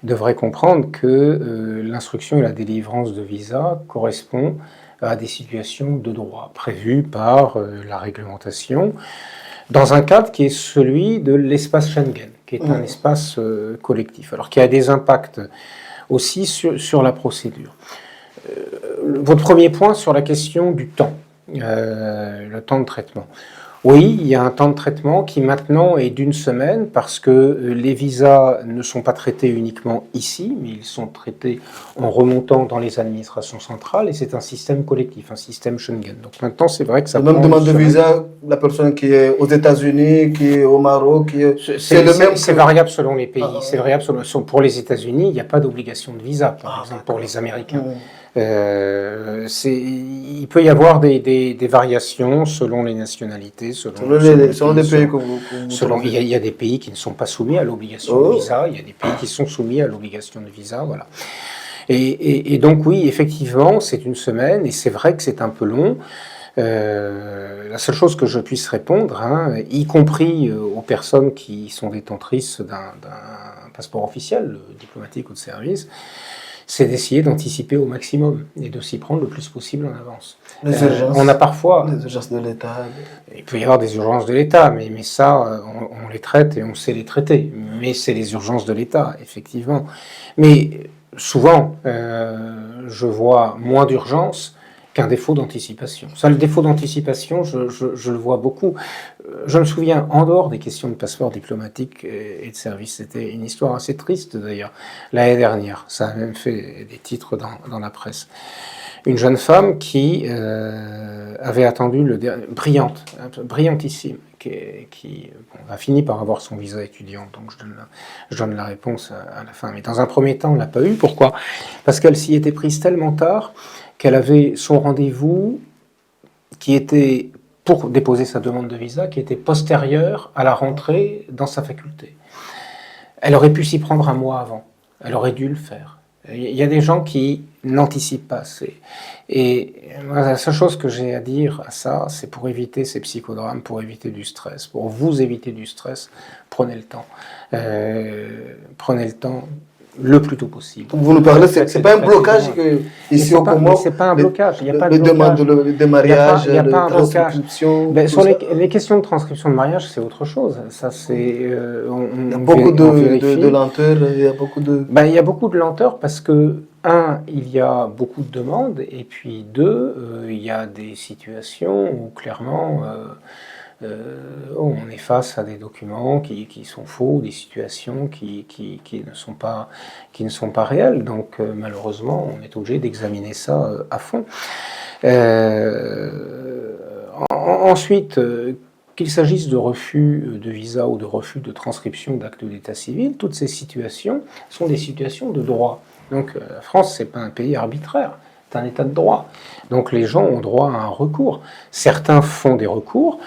S2: devrait comprendre que l'instruction et la délivrance de visa correspond à des situations de droit prévues par la réglementation, dans un cadre qui est celui de l'espace Schengen, qui est un espace collectif, alors qui a des impacts aussi sur la procédure. Votre premier point sur la question du temps, le temps de traitement. Oui, il y a un temps de traitement qui maintenant est d'1 semaine parce que les visas ne sont pas traités uniquement ici, mais ils sont traités en remontant dans les administrations centrales et c'est un système collectif, un système Schengen. Donc maintenant, c'est vrai que ça prend...
S1: Même demande de visa, la personne qui est aux États-Unis, qui est au Maroc, c'est le même. C'est
S2: variable selon les pays. C'est variable pour les États-Unis, il n'y a pas d'obligation de visa, par exemple, pour les Américains. Il peut y avoir des variations selon les nationalités, selon les pays que vous il y a des pays qui ne sont pas soumis à l'obligation de visa, il y a des pays qui sont soumis à l'obligation de visa, voilà. Et donc oui, effectivement, c'est 1 semaine et c'est vrai que c'est un peu long. La seule chose que je puisse répondre, y compris aux personnes qui sont détentrices d'un passeport officiel, diplomatique ou de service, c'est d'essayer d'anticiper au maximum et de s'y prendre le plus possible en avance.
S1: Les urgences,
S2: on a parfois...
S1: Les urgences de l'État.
S2: Il peut y avoir des urgences de l'État, mais ça, on les traite et on sait les traiter. Mais c'est les urgences de l'État, effectivement. Mais souvent, je vois moins d'urgences qu'un défaut d'anticipation. Ça, le défaut d'anticipation, je le vois beaucoup. Je me souviens, en dehors des questions de passeport diplomatique et de service, c'était une histoire assez triste d'ailleurs, l'année dernière. Ça a même fait des titres dans la presse. Une jeune femme qui avait attendu brillantissime, qui a fini par avoir son visa étudiant, donc je donne la réponse à la fin. Mais dans un premier temps, on ne l'a pas eu. Pourquoi? Parce qu'elle s'y était prise tellement tard qu'elle avait son rendez-vous qui était, pour déposer sa demande de visa, qui était postérieur à la rentrée dans sa faculté. Elle aurait pu s'y prendre 1 mois avant. Elle aurait dû le faire. Il y a des gens qui n'anticipent pas assez. Et la seule chose que j'ai à dire à ça, c'est pour éviter ces psychodrames, pour éviter du stress. Pour vous éviter du stress, prenez le temps. Prenez le temps le plus tôt possible.
S1: Vous nous parlez, c'est pas un blocage ici au Comore.
S2: C'est pas un blocage. Il n'y a pas de
S1: demande de mariage,
S2: il y a pas un
S1: transcription.
S2: Sur les questions de transcription de mariage, c'est autre chose. Ça, c'est.
S1: Il y a beaucoup de lenteur. Il y a beaucoup de.
S2: Il y a beaucoup de lenteur parce que il y a beaucoup de demandes et puis 2, il y a des situations où clairement. On est face à des documents qui sont faux, des situations qui ne sont pas réelles. Donc malheureusement, on est obligé d'examiner ça à fond. Ensuite, qu'il s'agisse de refus de visa ou de refus de transcription d'actes d'état civil, toutes ces situations sont des situations de droit. Donc la France, c'est pas un pays arbitraire, c'est un état de droit. Donc les gens ont droit à un recours. Certains font des recours.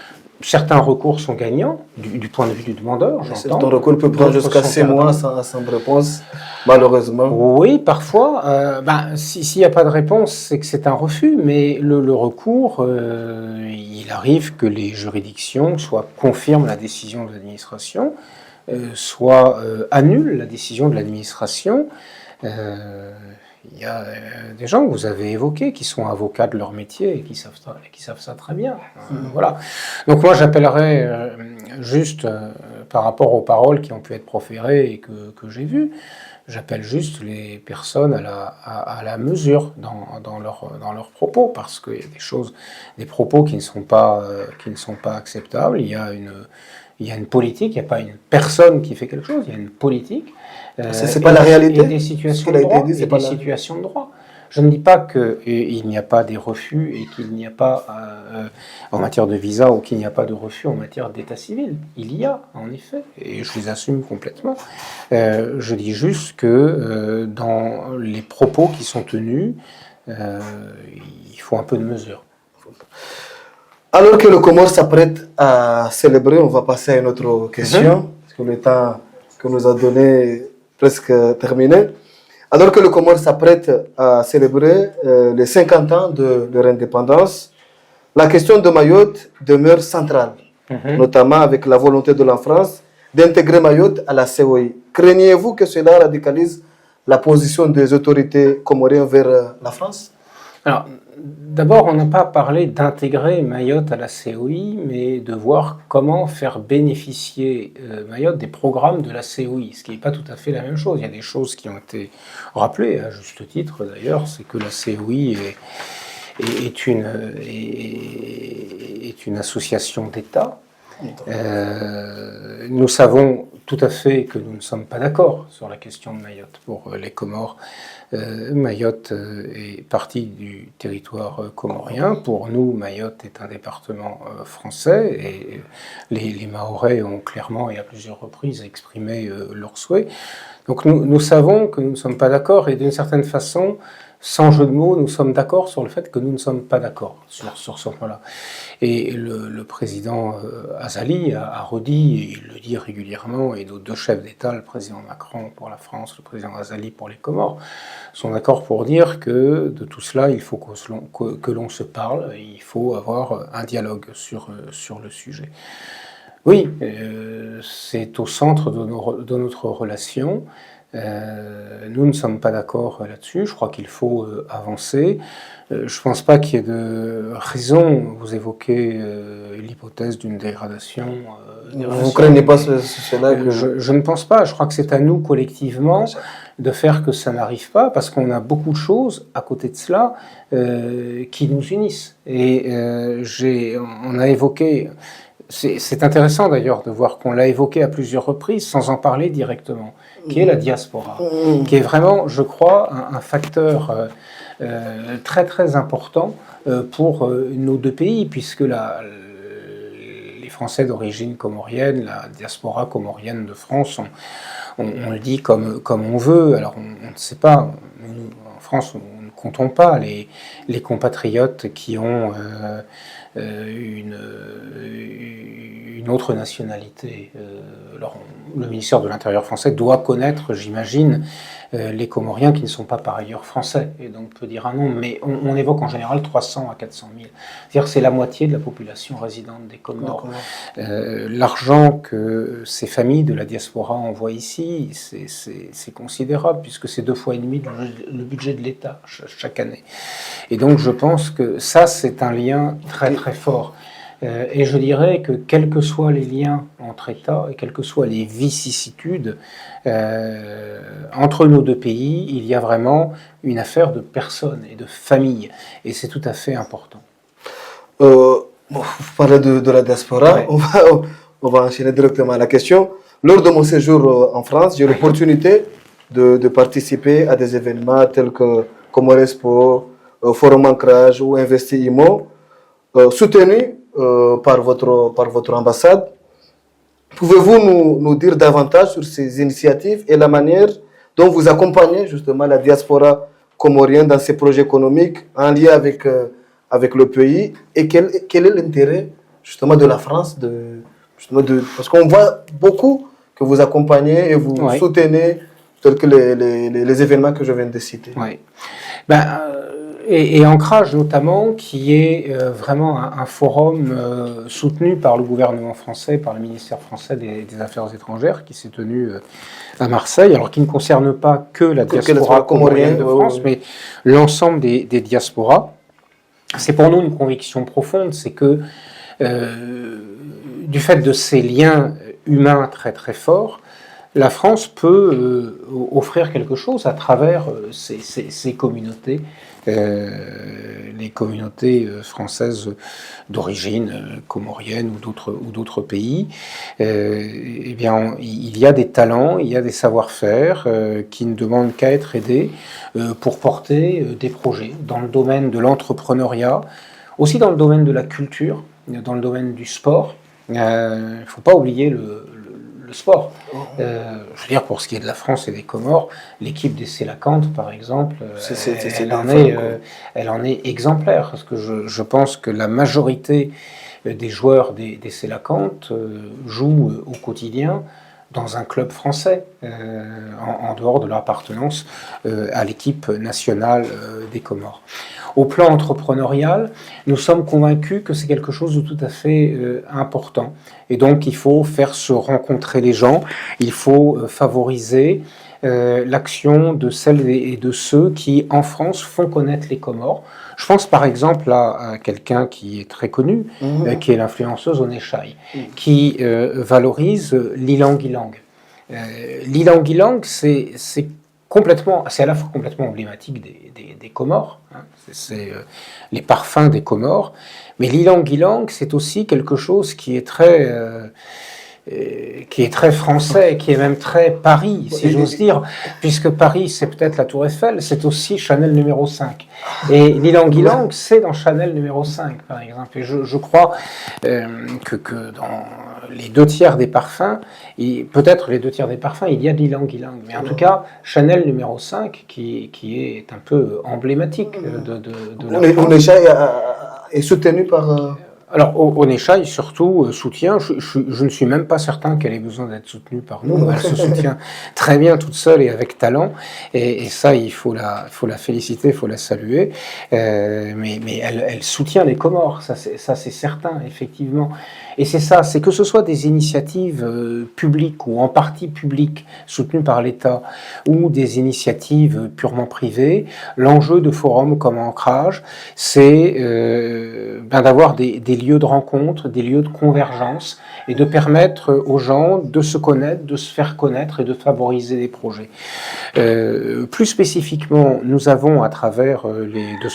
S2: certains recours sont gagnants, du point de vue du demandeur, j'entends.
S1: Ton recours peut prendre jusqu'à 6 mois sans réponse, malheureusement.
S2: Oui, parfois. S'il n'y a pas de réponse, c'est que c'est un refus, mais le recours, il arrive que les juridictions soit confirment la décision de l'administration, soit annulent la décision de l'administration. Il y a des gens que vous avez évoqués qui sont avocats de leur métier et qui savent ça très bien. Voilà. Donc moi j'appellerais juste par rapport aux paroles qui ont pu être proférées et que j'ai vues, j'appelle juste les personnes à la mesure dans leurs propos, parce qu'il y a des propos qui ne sont pas acceptables. Il y a une politique, il n'y a pas une personne qui fait quelque chose, il y a une politique.
S1: C'est pas la réalité.
S2: Et des situations de droit. Je ne dis pas qu'il n'y a pas des refus et qu'il n'y a pas, en matière de visa, ou qu'il n'y a pas de refus en matière d'état civil. Il y a, en effet, et je les assume complètement. Je dis juste que dans les propos qui sont tenus, il faut un peu de mesure.
S1: Alors que le Comore s'apprête à célébrer, on va passer à une autre question, parce que le temps que nous a donné presque terminé. Alors que le Comore s'apprête à célébrer les 50 ans de leur indépendance, la question de Mayotte demeure centrale, notamment avec la volonté de la France d'intégrer Mayotte à la COI. Craignez-vous que cela radicalise la position des autorités comoriennes vers la France?
S2: Alors, d'abord, on n'a pas parlé d'intégrer Mayotte à la COI, mais de voir comment faire bénéficier Mayotte des programmes de la COI, ce qui n'est pas tout à fait la même chose. Il y a des choses qui ont été rappelées, à juste titre d'ailleurs, c'est que la COI est une association d'État. Nous savons tout à fait que nous ne sommes pas d'accord sur la question de Mayotte. Pour les Comores, Mayotte est partie du territoire comorien. Pour nous, Mayotte est un département français et les Mahorais ont clairement et à plusieurs reprises exprimé leur souhait. Donc nous savons que nous ne sommes pas d'accord et d'une certaine façon, sans jeu de mots, nous sommes d'accord sur le fait que nous ne sommes pas d'accord sur ce point-là. Et le président Azali a redit, et il le dit régulièrement, et nos deux chefs d'État, le président Macron pour la France, le président Azali pour les Comores, sont d'accord pour dire que de tout cela, il faut que l'on se parle, et il faut avoir un dialogue sur le sujet. Oui, c'est au centre de notre relation. Nous ne sommes pas d'accord là-dessus. Je crois qu'il faut avancer. Je ne pense pas qu'il y ait de raison. Vous évoquez l'hypothèse d'une dégradation.
S1: Vous ne craignez pas cela
S2: Je ne pense pas. Je crois que c'est à nous collectivement de faire que ça n'arrive pas, parce qu'on a beaucoup de choses à côté de cela qui nous unissent. Et on a évoqué. C'est intéressant d'ailleurs de voir qu'on l'a évoqué à plusieurs reprises sans en parler directement, qui est la diaspora, qui est vraiment, je crois, un facteur très très important pour nos deux pays, puisque les Français d'origine comorienne, la diaspora comorienne de France, on le dit comme on veut. Alors on ne sait pas, nous, en France on ne comptons pas les compatriotes qui ont une autre nationalité. Alors, le ministère de l'Intérieur français doit connaître, j'imagine, les Comoriens qui ne sont pas par ailleurs français, et donc peut dire un nom, mais on évoque en général 300 à 400 000. C'est-à-dire que c'est la moitié de la population résidente des Comores. L'argent que ces familles de la diaspora envoient ici, c'est considérable, puisque c'est 2,5 fois le budget de l'État chaque année. Et donc je pense que ça, c'est un lien très très fort. Et je dirais que quels que soient les liens entre États et quelles que soient les vicissitudes entre nos deux pays, il y a vraiment une affaire de personnes et de familles. Et c'est tout à fait important.
S1: Vous parlez de la diaspora, ouais. On va enchaîner directement à la question. Lors de mon séjour en France, j'ai eu l'opportunité de participer à des événements tels que Comorespo, Forum Ancrage ou Investi Imo, soutenus par votre ambassade. Pouvez-vous nous dire davantage sur ces initiatives et la manière dont vous accompagnez justement la diaspora comorienne dans ces projets économiques en lien avec le pays, et quel est l'intérêt justement de la France, parce qu'on voit beaucoup que vous accompagnez et vous soutenez, tels que les événements que je viens de citer.
S2: Oui. Et Ancrage notamment, qui est vraiment un forum soutenu par le gouvernement français, par le ministère français des Affaires étrangères, qui s'est tenu à Marseille, alors qui ne concerne pas que la diaspora comorienne de France, mais l'ensemble des diasporas. C'est pour nous une conviction profonde, c'est que du fait de ces liens humains très très forts, la France peut offrir quelque chose à travers ces communautés, les communautés françaises d'origine comorienne ou d'autres pays. Eh bien, il y a des talents, il y a des savoir-faire qui ne demandent qu'à être aidés pour porter des projets dans le domaine de l'entrepreneuriat, aussi dans le domaine de la culture, dans le domaine du sport. Il ne faut pas oublier le sport. Je veux dire, pour ce qui est de la France et des Comores, l'équipe des Sélacantes, par exemple, elle en est exemplaire, parce que je pense que la majorité des joueurs des Sélacantes jouent au quotidien dans un club français, en dehors de leur appartenance à l'équipe nationale des Comores. Au plan entrepreneurial, nous sommes convaincus que c'est quelque chose de tout à fait important. Et donc, il faut faire se rencontrer les gens, il faut favoriser l'action de celles et de ceux qui, en France, font connaître les Comores. Je pense par exemple à quelqu'un qui est très connu, qui est l'influenceuse Onéchaï, qui valorise l'ilang-ilang. L'ilang-ilang, c'est à la fois complètement emblématique des Comores, hein, c'est les parfums des Comores, mais l'ilang-ilang, c'est aussi quelque chose qui est très français, qui est même très Paris, si j'ose dire, puisque Paris, c'est peut-être la Tour Eiffel, c'est aussi Chanel numéro 5. Et l'ilang-ilang, c'est dans Chanel numéro 5, par exemple. Et je crois que dans les 2/3 des parfums, peut-être les 2/3 des parfums, il y a de l'ilang-ilang. Mais en tout cas, Chanel numéro 5, qui est un peu emblématique de la France.
S1: Onéchaï est soutenu par...
S2: Alors, Onéchaï, surtout, soutient. Je ne suis même pas certain qu'elle ait besoin d'être soutenue par nous. Elle se soutient très bien toute seule et avec talent. Et ça, il faut la féliciter, il faut la saluer. Mais elle soutient les Comores, ça c'est certain, effectivement. Et c'est ça, c'est que ce soit des initiatives publiques ou en partie publiques soutenues par l'État ou des initiatives purement privées, l'enjeu de forums comme Ancrage, c'est d'avoir des lieux de rencontre, des lieux de convergence et de permettre aux gens de se connaître, de se faire connaître et de favoriser des projets. Plus spécifiquement, nous avons à travers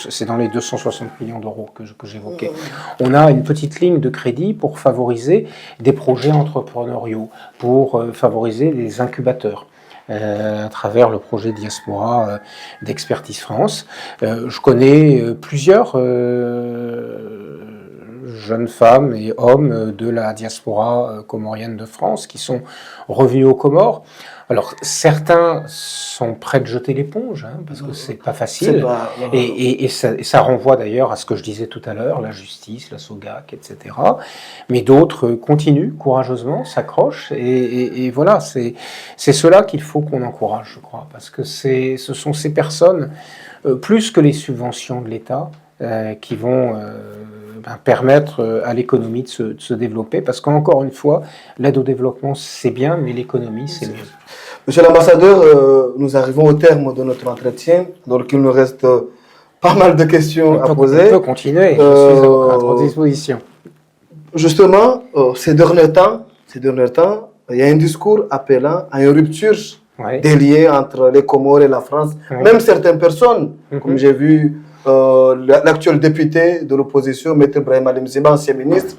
S2: c'est dans les 260 millions d'euros que j'évoquais, on a une petite ligne de crédit pour favoriser des projets entrepreneuriaux, pour favoriser des incubateurs. À travers le projet Diaspora d'Expertise France. Je connais plusieurs jeunes femmes et hommes de la diaspora comorienne de France qui sont revenus aux Comores. Alors certains sont prêts de jeter l'éponge, hein, parce que c'est pas facile, et ça renvoie d'ailleurs à ce que je disais tout à l'heure, la justice, la SOGAC, etc. Mais d'autres continuent courageusement, s'accrochent, et voilà, c'est cela qu'il faut qu'on encourage, je crois, parce que ce sont ces personnes, plus que les subventions de l'État, qui vont permettre à l'économie de se développer, parce qu'encore une fois, l'aide au développement c'est bien, mais l'économie c'est mieux.
S1: Monsieur l'ambassadeur, nous arrivons au terme de notre entretien, donc il nous reste pas mal de questions à poser.
S2: On peut continuer, je suis à votre disposition.
S1: Justement, ces derniers temps, il y a un discours appelant à une rupture des liens entre les Comores et la France. Même certaines personnes, comme j'ai vu l'actuel député de l'opposition, Maître Brahim Alim-Ziba, ancien ministre,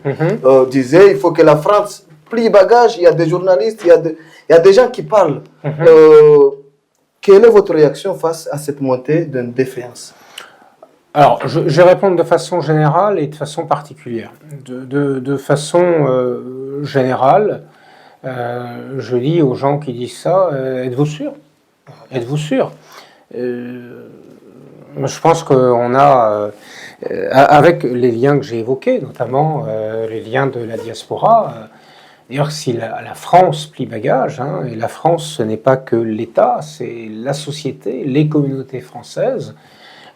S1: disait il faut que la France plie bagage. Il y a des journalistes, il y a des gens qui parlent. Quelle est votre réaction face à cette montée d'une défiance?
S2: Alors, je vais répondre de façon générale et de façon particulière. De façon générale, je dis aux gens qui disent ça, êtes-vous sûr? Êtes-vous sûr? Je pense qu'on a, avec les liens que j'ai évoqués, notamment les liens de la diaspora, d'ailleurs si la France plie bagage, hein, et la France ce n'est pas que l'État, c'est la société, les communautés françaises.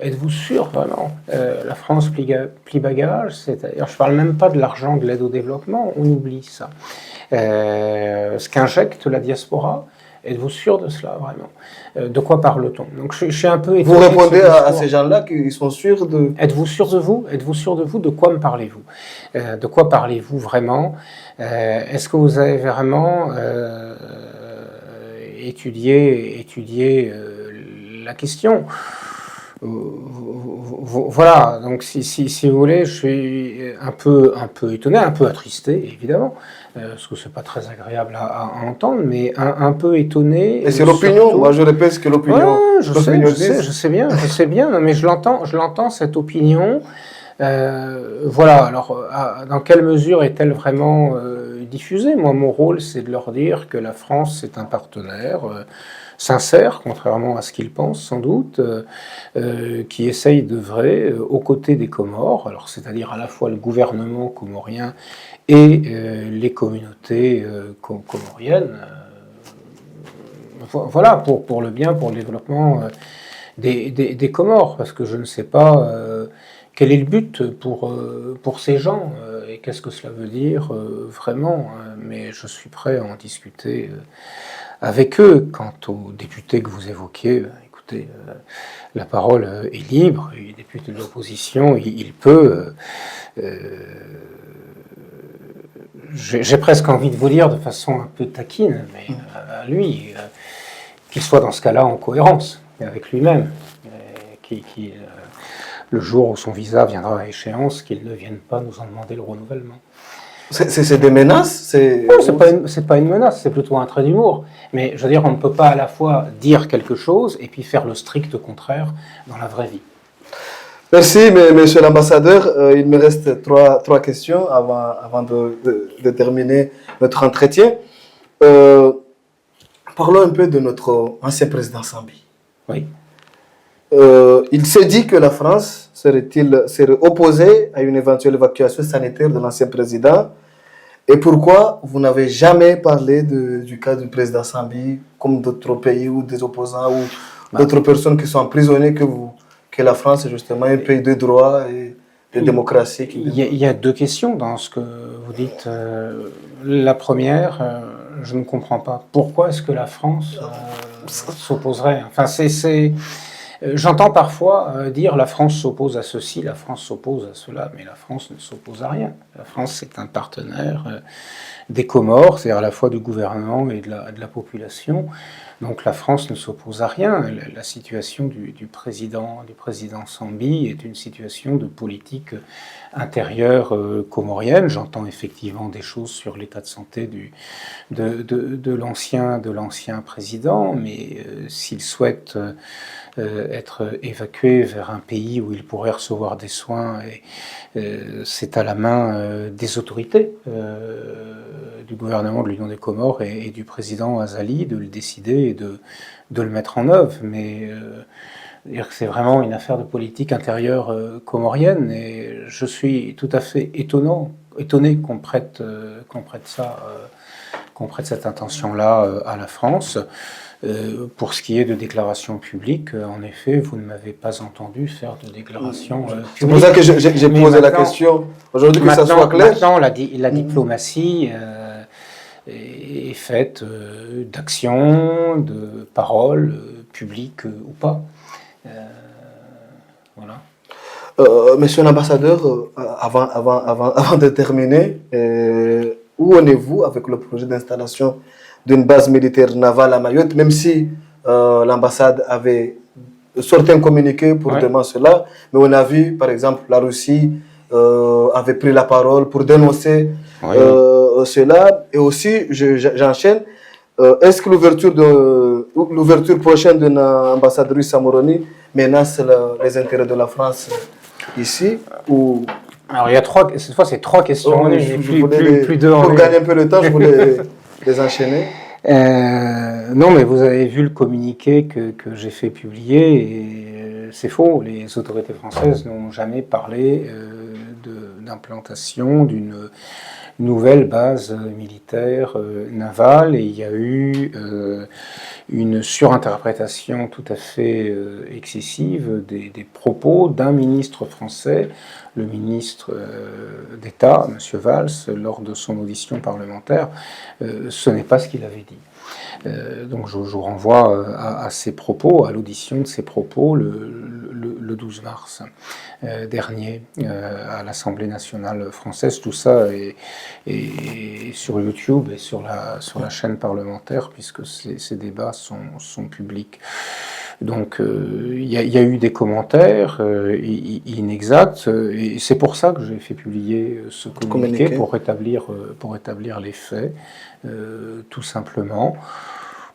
S2: Êtes-vous sûr vraiment la France plie bagage, c'est-à-dire, je ne parle même pas de l'argent de l'aide au développement, on oublie ça. Ce qu'injecte la diaspora, êtes-vous sûr de cela vraiment? De quoi parle-t-on? Donc je suis un peu étonné.
S1: Vous répondez à ces gens-là qui sont sûrs de...
S2: Êtes-vous sûr de vous? Êtes-vous sûr de vous? De quoi me parlez-vous? De quoi parlez-vous vraiment? Est-ce que vous avez vraiment étudié la question? Voilà, donc si vous voulez, je suis un peu étonné, un peu attristé, évidemment, parce que c'est pas très agréable à entendre, mais un peu étonné.
S1: Et c'est l'opinion, surtout... moi je répète ce que l'opinion...
S2: Ouais, je sais bien, non, mais je l'entends cette opinion. Voilà, alors dans quelle mesure est-elle vraiment diffusée? Moi, mon rôle, c'est de leur dire que la France, c'est un partenaire sincère, contrairement à ce qu'ils pensent sans doute, qui essaye d'œuvrer aux côtés des Comores, alors c'est-à-dire à la fois le gouvernement comorien et les communautés comoriennes. Voilà, pour le bien, pour le développement des Comores, parce que je ne sais pas quel est le but pour ces gens et qu'est-ce que cela veut dire vraiment, mais je suis prêt à en discuter avec eux. Quant aux députés que vous évoquiez, écoutez, la parole est libre, il est député de l'opposition, il peut... j'ai presque envie de vous dire de façon un peu taquine, mais à lui, qu'il soit dans ce cas-là en cohérence avec lui-même, le jour où son visa viendra à échéance, qu'il ne vienne pas nous en demander le renouvellement.
S1: C'est des menaces?
S2: Non, c'est pas une menace, c'est plutôt un trait d'humour. Mais je veux dire, on ne peut pas à la fois dire quelque chose et puis faire le strict contraire dans la vraie vie.
S1: Merci, monsieur l'ambassadeur. Il me reste trois questions avant de terminer notre entretien. Parlons un peu de notre ancien président Sambi.
S2: Oui.
S1: Il s'est dit que la France serait opposée à une éventuelle évacuation sanitaire de l'ancien président. Et pourquoi vous n'avez jamais parlé du cas du président Sambi, comme d'autres pays ou des opposants ou d'autres personnes qui sont emprisonnées, que la France est justement un pays de droit et de démocratie?
S2: Il y a deux questions dans ce que vous dites. La première, je ne comprends pas. Pourquoi est-ce que la France s'opposerait? Enfin, j'entends parfois dire la France s'oppose à ceci, la France s'oppose à cela, mais la France ne s'oppose à rien. La France, c'est un partenaire des Comores, c'est-à-dire à la fois du gouvernement et de la population. Donc la France ne s'oppose à rien. La situation du président Sambi est une situation de politique intérieure comorienne. J'entends effectivement des choses sur l'état de santé de l'ancien président, mais s'il souhaite être évacué vers un pays où il pourrait recevoir des soins, c'est à la main des autorités du gouvernement de l'Union des Comores et du président Azali de le décider et de le mettre en œuvre. Mais c'est vraiment une affaire de politique intérieure comorienne, et je suis tout à fait étonné qu'on prête cette intention-là à la France. Pour ce qui est de déclarations publiques, en effet, vous ne m'avez pas entendu faire de déclarations publiques.
S1: C'est pour ça que j'ai posé la question aujourd'hui, que ça soit clair.
S2: Maintenant, la diplomatie est faite d'actions, de paroles, publiques ou pas. Voilà.
S1: Monsieur l'ambassadeur, avant de terminer, où en êtes-vous avec le projet d'installation d'une base militaire navale à Mayotte, même si l'ambassade avait sorti un communiqué pour demander cela, mais on a vu, par exemple, la Russie avait pris la parole pour dénoncer cela. Et aussi, j'enchaîne, est-ce que l'ouverture prochaine d'une ambassade russe à Moroni menace les intérêts de la France ici ou...
S2: Alors, cette fois, c'est trois questions. Plus deux
S1: pour gagner un peu de temps, je voulais les enchaîner.
S2: Non, mais vous avez vu le communiqué que j'ai fait publier, et c'est faux, les autorités françaises n'ont jamais parlé d'implantation d'une nouvelle base militaire navale, et il y a eu une surinterprétation tout à fait excessive des propos d'un ministre français, le ministre d'État, M. Valls, lors de son audition parlementaire. Ce n'est pas ce qu'il avait dit. Donc je vous renvoie à ses propos, à l'audition de ses propos le 12 mars dernier à l'Assemblée nationale française. Tout ça est sur YouTube et sur la chaîne parlementaire, puisque ces débats sont publics. Donc il y a eu des commentaires inexacts, et c'est pour ça que j'ai fait publier ce communiqué pour rétablir les faits, tout simplement.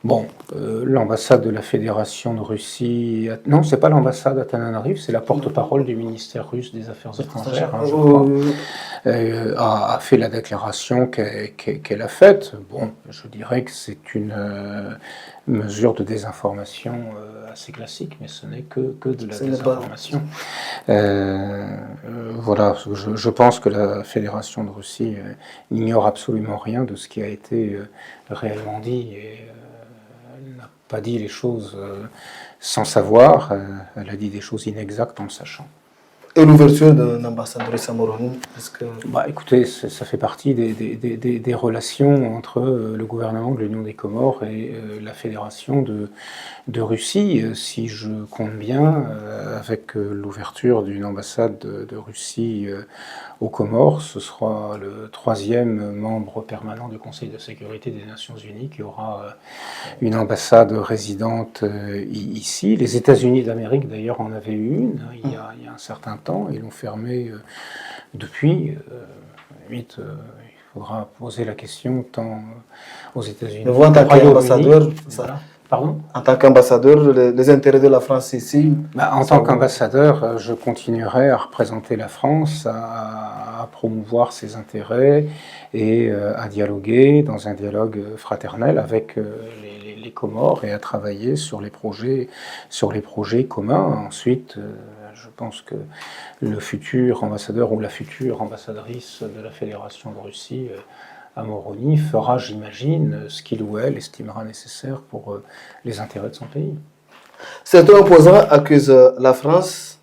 S2: Bon, l'ambassade de la Fédération de Russie... Non, c'est pas l'ambassade à Tananarive, c'est la porte-parole du ministère russe des Affaires étrangères, je crois, a fait la déclaration qu'elle a faite. Bon, je dirais que c'est une mesure de désinformation assez classique, mais ce n'est que de la désinformation. Voilà, je pense que la Fédération de Russie n'ignore absolument rien de ce qui a été réellement dit, et elle n'a pas dit les choses sans savoir, elle a dit des choses inexactes en le sachant.
S1: Et l'ouverture d'un ambassadeur à Moroni, est-ce que...
S2: Écoutez, ça fait partie des relations entre le gouvernement de l'Union des Comores et la Fédération de Russie. Si je compte bien, avec l'ouverture d'une ambassade de Russie aux Comores, ce sera le 3e membre permanent du Conseil de sécurité des Nations Unies qui aura une ambassade résidente ici. Les États-Unis d'Amérique, d'ailleurs, en avaient une il y a un certain temps. Ils l'ont fermée depuis. Limite, il faudra poser la question tant aux États-Unis.
S1: Vous, en tant qu'ambassadeur,
S2: Pardon ?
S1: En tant qu'ambassadeur, les intérêts de la France ici...
S2: En tant qu'ambassadeur, je continuerai à représenter la France, à promouvoir ses intérêts et à dialoguer dans un dialogue fraternel avec les Comores, et à travailler sur les projets communs. Ensuite, je pense que le futur ambassadeur ou la future ambassadrice de la Fédération de Russie à Moroni fera, j'imagine, ce qu'il ou elle estimera nécessaire pour les intérêts de son pays.
S1: Certains opposants accusent la France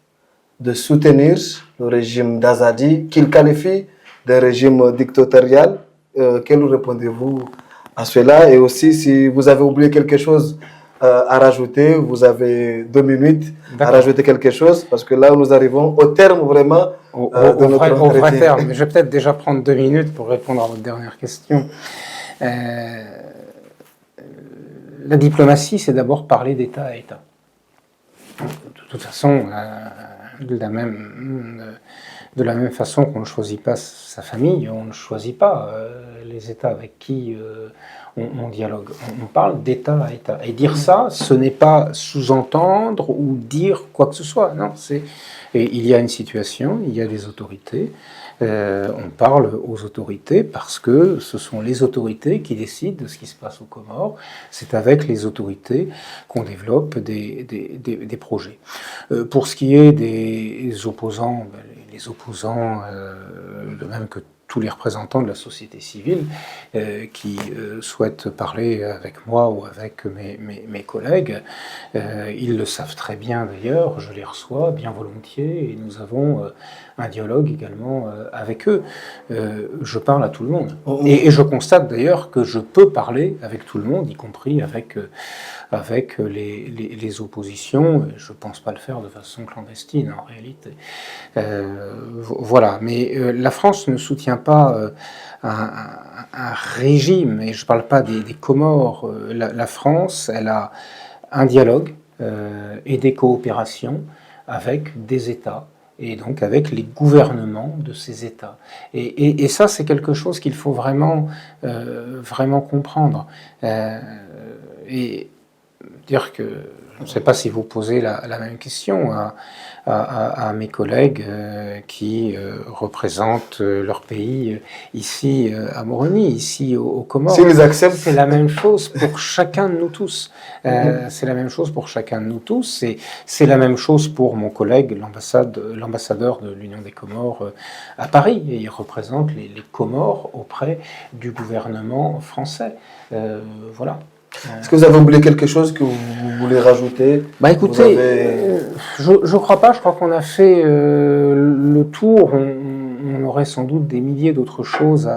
S1: de soutenir le régime d'Azadi, qu'ils qualifient d'un régime dictatorial. Que nous répondez-vous à cela? Et aussi, si vous avez oublié quelque chose à rajouter, vous avez 2 minutes à rajouter quelque chose, parce que là, nous arrivons au terme vraiment de notre entretien.
S2: Au vrai terme. Je vais peut-être déjà prendre 2 minutes pour répondre à votre dernière question. La diplomatie, c'est d'abord parler d'État à État. De toute façon, de la même façon qu'on ne choisit pas sa famille, on ne choisit pas les États avec qui on dialogue. On parle d'État à État. Et dire ça, ce n'est pas sous-entendre ou dire quoi que ce soit. Non, il y a une situation, il y a des autorités. On parle aux autorités parce que ce sont les autorités qui décident de ce qui se passe aux Comores. C'est avec les autorités qu'on développe des projets. Pour ce qui est des opposants, les opposants, de même que tous les représentants de la société civile qui souhaitent parler avec moi ou avec mes collègues, ils le savent très bien d'ailleurs, je les reçois bien volontiers et nous avons un dialogue également avec eux. Je parle à tout le monde. Et je constate d'ailleurs que je peux parler avec tout le monde, y compris avec les oppositions. Je ne pense pas le faire de façon clandestine en réalité. Voilà. Mais la France ne soutient pas un régime, et je ne parle pas des Comores. La France, elle a un dialogue et des coopérations avec des États, et donc avec les gouvernements de ces États. Et ça, c'est quelque chose qu'il faut vraiment comprendre. Et dire que je ne sais pas si vous posez la même question à mes collègues qui représentent leur pays ici à Moroni, ici aux Comores.
S1: S'ils acceptent.
S2: C'est la même chose pour chacun de nous tous. C'est la même chose pour chacun de nous tous. Et c'est la même chose pour mon collègue, l'ambassadeur de l'Union des Comores à Paris. Et il représente les Comores auprès du gouvernement français. Voilà.
S1: Est-ce que vous avez oublié quelque chose que vous voulez rajouter?
S2: Écoutez, je crois pas. Je crois qu'on a fait le tour. On aurait sans doute des milliers d'autres choses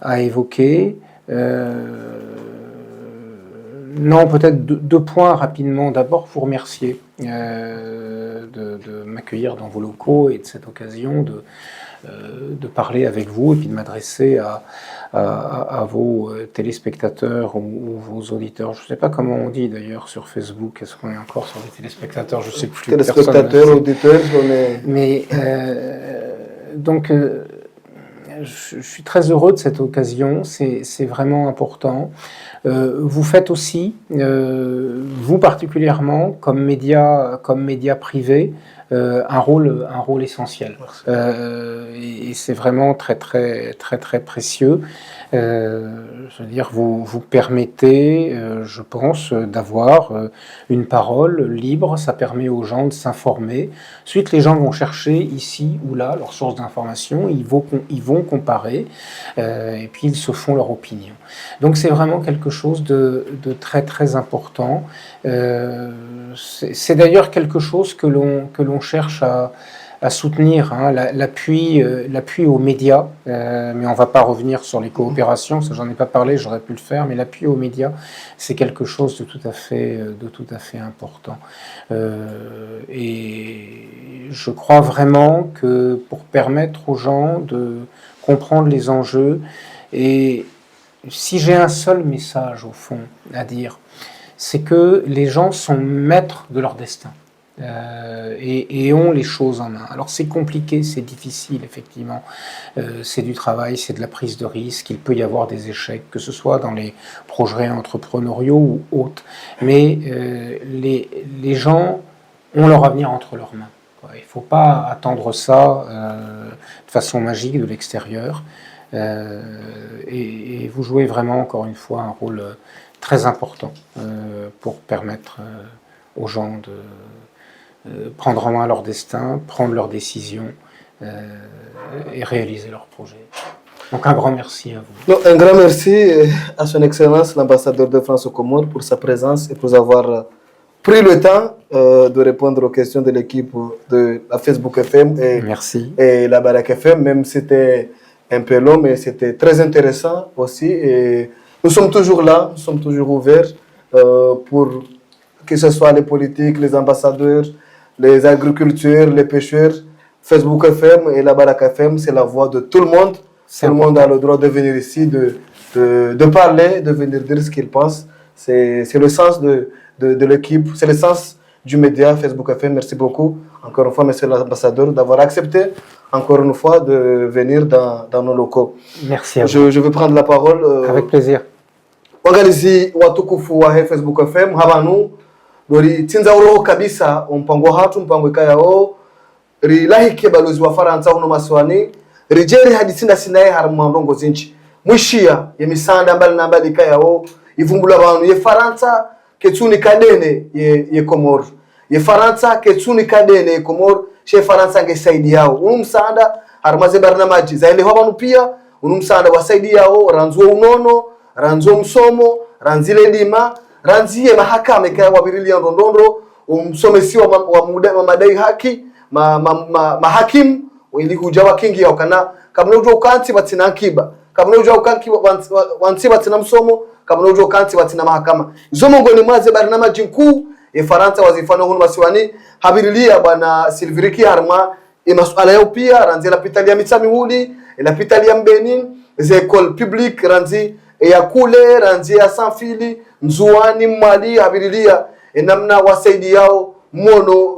S2: à évoquer. Non, peut-être deux points rapidement. D'abord, vous remercier de m'accueillir dans vos locaux et de cette occasion de parler avec vous et puis de m'adresser à vos téléspectateurs ou vos auditeurs. Je ne sais pas comment on dit d'ailleurs sur Facebook. Est-ce qu'on est encore sur des téléspectateurs? Je ne sais plus.
S1: Téléspectateurs, auditeurs, on est...
S2: Mais donc, je suis très heureux de cette occasion. C'est vraiment important. Vous faites aussi, vous particulièrement, comme média privé, un rôle essentiel. Et c'est vraiment très précieux. Je veux dire, vous permettez, je pense, d'avoir une parole libre. Ça permet aux gens de s'informer. Ensuite, les gens vont chercher ici ou là leurs sources d'information. Ils vont comparer et puis ils se font leur opinion. Donc c'est vraiment quelque chose de très important. C'est d'ailleurs quelque chose que l'on cherche à soutenir, hein, l'appui aux médias, mais on ne va pas revenir sur les coopérations, ça j'en ai pas parlé, j'aurais pu le faire, mais l'appui aux médias, c'est quelque chose de tout à fait important. Et je crois vraiment que pour permettre aux gens de comprendre les enjeux, et si j'ai un seul message au fond à dire, c'est que les gens sont maîtres de leur destin. Et ont les choses en main. Alors c'est compliqué, c'est difficile effectivement, c'est du travail, c'est de la prise de risque, il peut y avoir des échecs, que ce soit dans les projets entrepreneuriaux ou autres, mais les gens ont leur avenir entre leurs mains. Il ne faut pas attendre ça de façon magique de l'extérieur, et vous jouez vraiment encore une fois un rôle très important pour permettre aux gens de prendre en main leur destin, prendre leurs décisions et réaliser leurs projets. Donc un grand merci à vous.
S1: Un grand merci à son Excellence l'ambassadeur de France aux Comores pour sa présence et pour avoir pris le temps de répondre aux questions de l'équipe de la Facebook FM et la Barak FM. Même si c'était un peu long, mais c'était très intéressant aussi. Et nous sommes toujours là, nous sommes toujours ouverts pour que ce soit les politiques, les ambassadeurs, les agriculteurs, les pêcheurs. Facebook FM et la Barak FM, c'est la voix de tout le monde. Tout le monde a le droit de venir ici, de parler, de venir dire ce qu'il pense. C'est le sens de l'équipe, c'est le sens du média Facebook FM. Merci beaucoup, encore une fois, monsieur l'ambassadeur, d'avoir accepté, encore une fois, de venir dans nos locaux.
S2: Merci à vous.
S1: Je vais prendre la parole.
S2: Avec plaisir.
S1: Wangalizi watukufu wa Facebook FM habanu lori tinza uroho kabisa mpango hatu mpango ikayao rilahikie balozi wa Faransa huno maswani rijeri hadisinda sinaye harumandongo zinchi mwishia ya misanda mbali na mbali ikayao ivumbula abantu ye Faransa ketsuni kadene ye Komor ye Faransa ketsuni kadene ye Komor she Faransa ngesaidi yao unumsanda harumaze barnamaji zaende hobanu pia unumsanda wasaidi yao ranzuo unono ranzo msomo ranzile lima ranzie mahakama ikaya wabirili ya ndondondo umsomesi wa madai haki mahakim ili hujawa kingi yao kana kabla ujua ukanti batina akiba kabla ujua ukanti wanti batina msomo kabla ujua ukanti batina mahakama zomo ngoni mwaze barnama jinku e Faransa wazifano hunu wasiwani habirilia bwana Silviriki harma masuala yao pia ranzila pitali ya mitami huli ila pitali ya Benin écoles publiques ranzi ya kule ranzi ya Sanfili Nzuani Mali habirilia namna wasaidi yao mono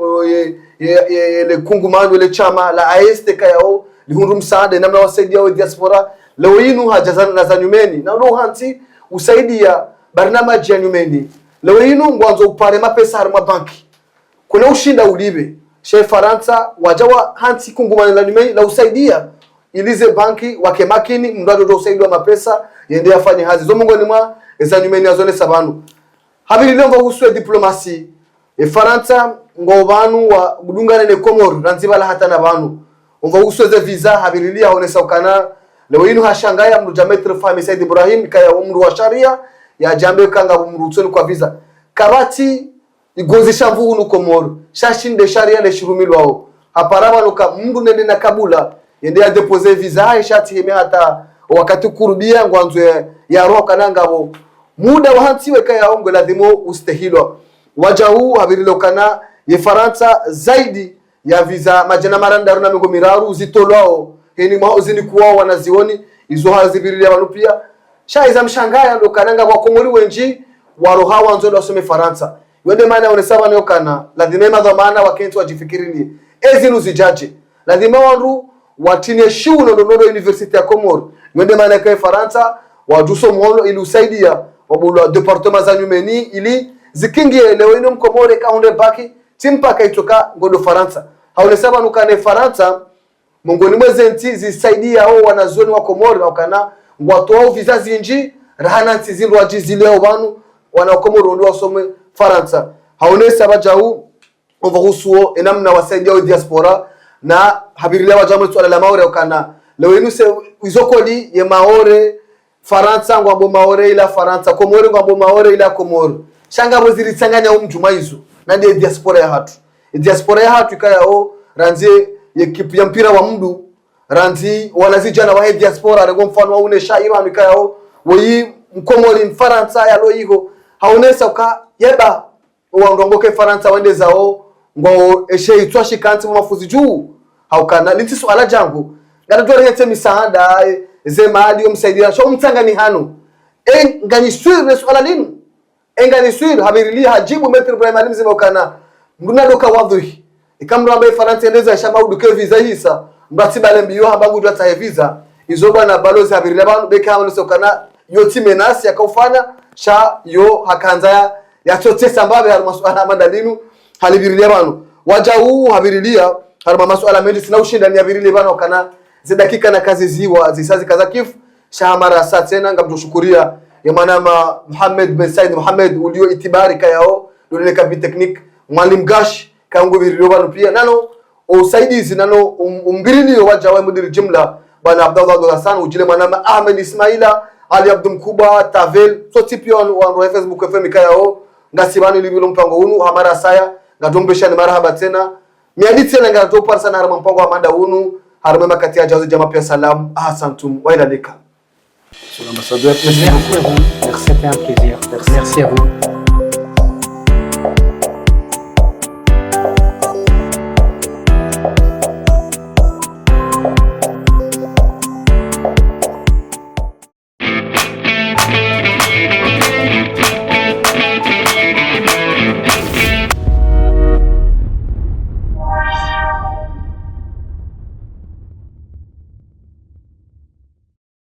S1: le kungumano le chama la AST kayao lihundu msaada namna wasaidi yao diaspora leo yinu hajazana na za nyumeni na ndo hanti usaidia barnamaji ya nyumeni leo ino ngwanzo upare mapesa harima banki kuna ushinda ulibe she Faransa wajawa hansi kungumana la nimei la usaidia ilize banki wake makini mrado do usaidia mapesa yende afanye hazi zo mungo nimwa eza nimeni azone sabanu habili leo uswe diplomasi Faransa ngo banu wa gudungana ne Komoro ranzibala hata na banu umva usweze visa habililia onesa ukana leo ino hashangaya mru jametre fami Said Ibrahim kaya umru wa sharia ya jambe kanga umrutsoni kwa visa kabati igozi shamvu unu Komoro shashinde sharia le shirumilo wao aparaba nuka mndu nende na Kabula yende ya depose visa haishati hime hata wakati kurubia ngwanzo ya roho kananga bo muda wa hantiwe kaya ongwe lazimo ustehilwa waja huu habililokana ye Faransa zaidi ya visa majana maranda na mingo miraru zitolwao heni maozini kuwao wanazioni izo hazibirilia wanu pia shaiza mshangaya ndo kananga kwa Komori wenji waroha wanzo ndo wasome Faransa wende maana unesaba ni okana lazima madhamana wakentu wajifikirini ezinu zijaje lazima wanru watinie shuno ndo university ya Komori wende maana kwa Faransa wajuso mwono ili usaidia wabula departement za nyumeni ili zikingie leo ino Mkomore kaunde baki timpaka itoka ngodo Faransa haunesaba nukane Faransa mongoni mwezenti zisaidia au wanazoni wa Komori wakana ngwatu au vizazi inji rahana ntizindu wajizile au banu wana Komori ndio wasome Faransa haunesaba jau ovahusuo enamna wasaidia diaspora na habirilia wajamu tu ala maore wakana leo ino se izokoli ye maore Faransa ngwambo maore ila Faransa Komori ngwambo maore ila Komori shanga waziri tsanganya umjuma hizo na ndiye diaspora ya hatu diaspora ya hatu kaya o ranzi ekipu ya mpira wa mdu ranzi wanazijana wa diaspora rego mfano waune shairo amikaya o woyi Mkomori Faransa ya lo higo haonesa ka yeba wangongoke Faransa wende zao ngo eshe itwashi kanti mafuzi juu haukana linti swala jangu ngadwa rete misaada zemali umsaidia sho mtanga ni hanu nganyiswire swala linu engani swir habirili hajibu metri Ibrahim mzima kana nduna doka wadhi ikamra bay Faransa endeza shaba uduke visa hisa mbatibale mbiyo habagu data visa izo bana balozi habirili abantu beka hawo kana yo timenasi yakofanya sha yo hakanza ya chote sambabe har masuala mandalinu halibirili abantu waja huu habirilia har masuala mengi sina ushinda ni habirili bana kana zidakika na kazi ziwa zisazi kaza kifu sha mara saa tena ngamjoshukuria ya manama Muhammad bin Said Muhammad ulio itibari kayao dole kabi technique mwalim gash kango biriroba pia nano usaidizi nano umbirini waja wa mudiri jumla bana Abdallah Hassan ujile manama Ahmed Ismaila Ali Abdul Kuba Tavel so tipion wa Facebook FM kayao ngasibani libilo mpango unu hamara saya ngadombesha ni marhaba tena miadi tena ngato parsa na mpango wa manda unu harama makati ya jazo jama pia salam ahsantum wa ila lika.
S2: Merci à vous. Merci, c'était un plaisir. Merci à vous.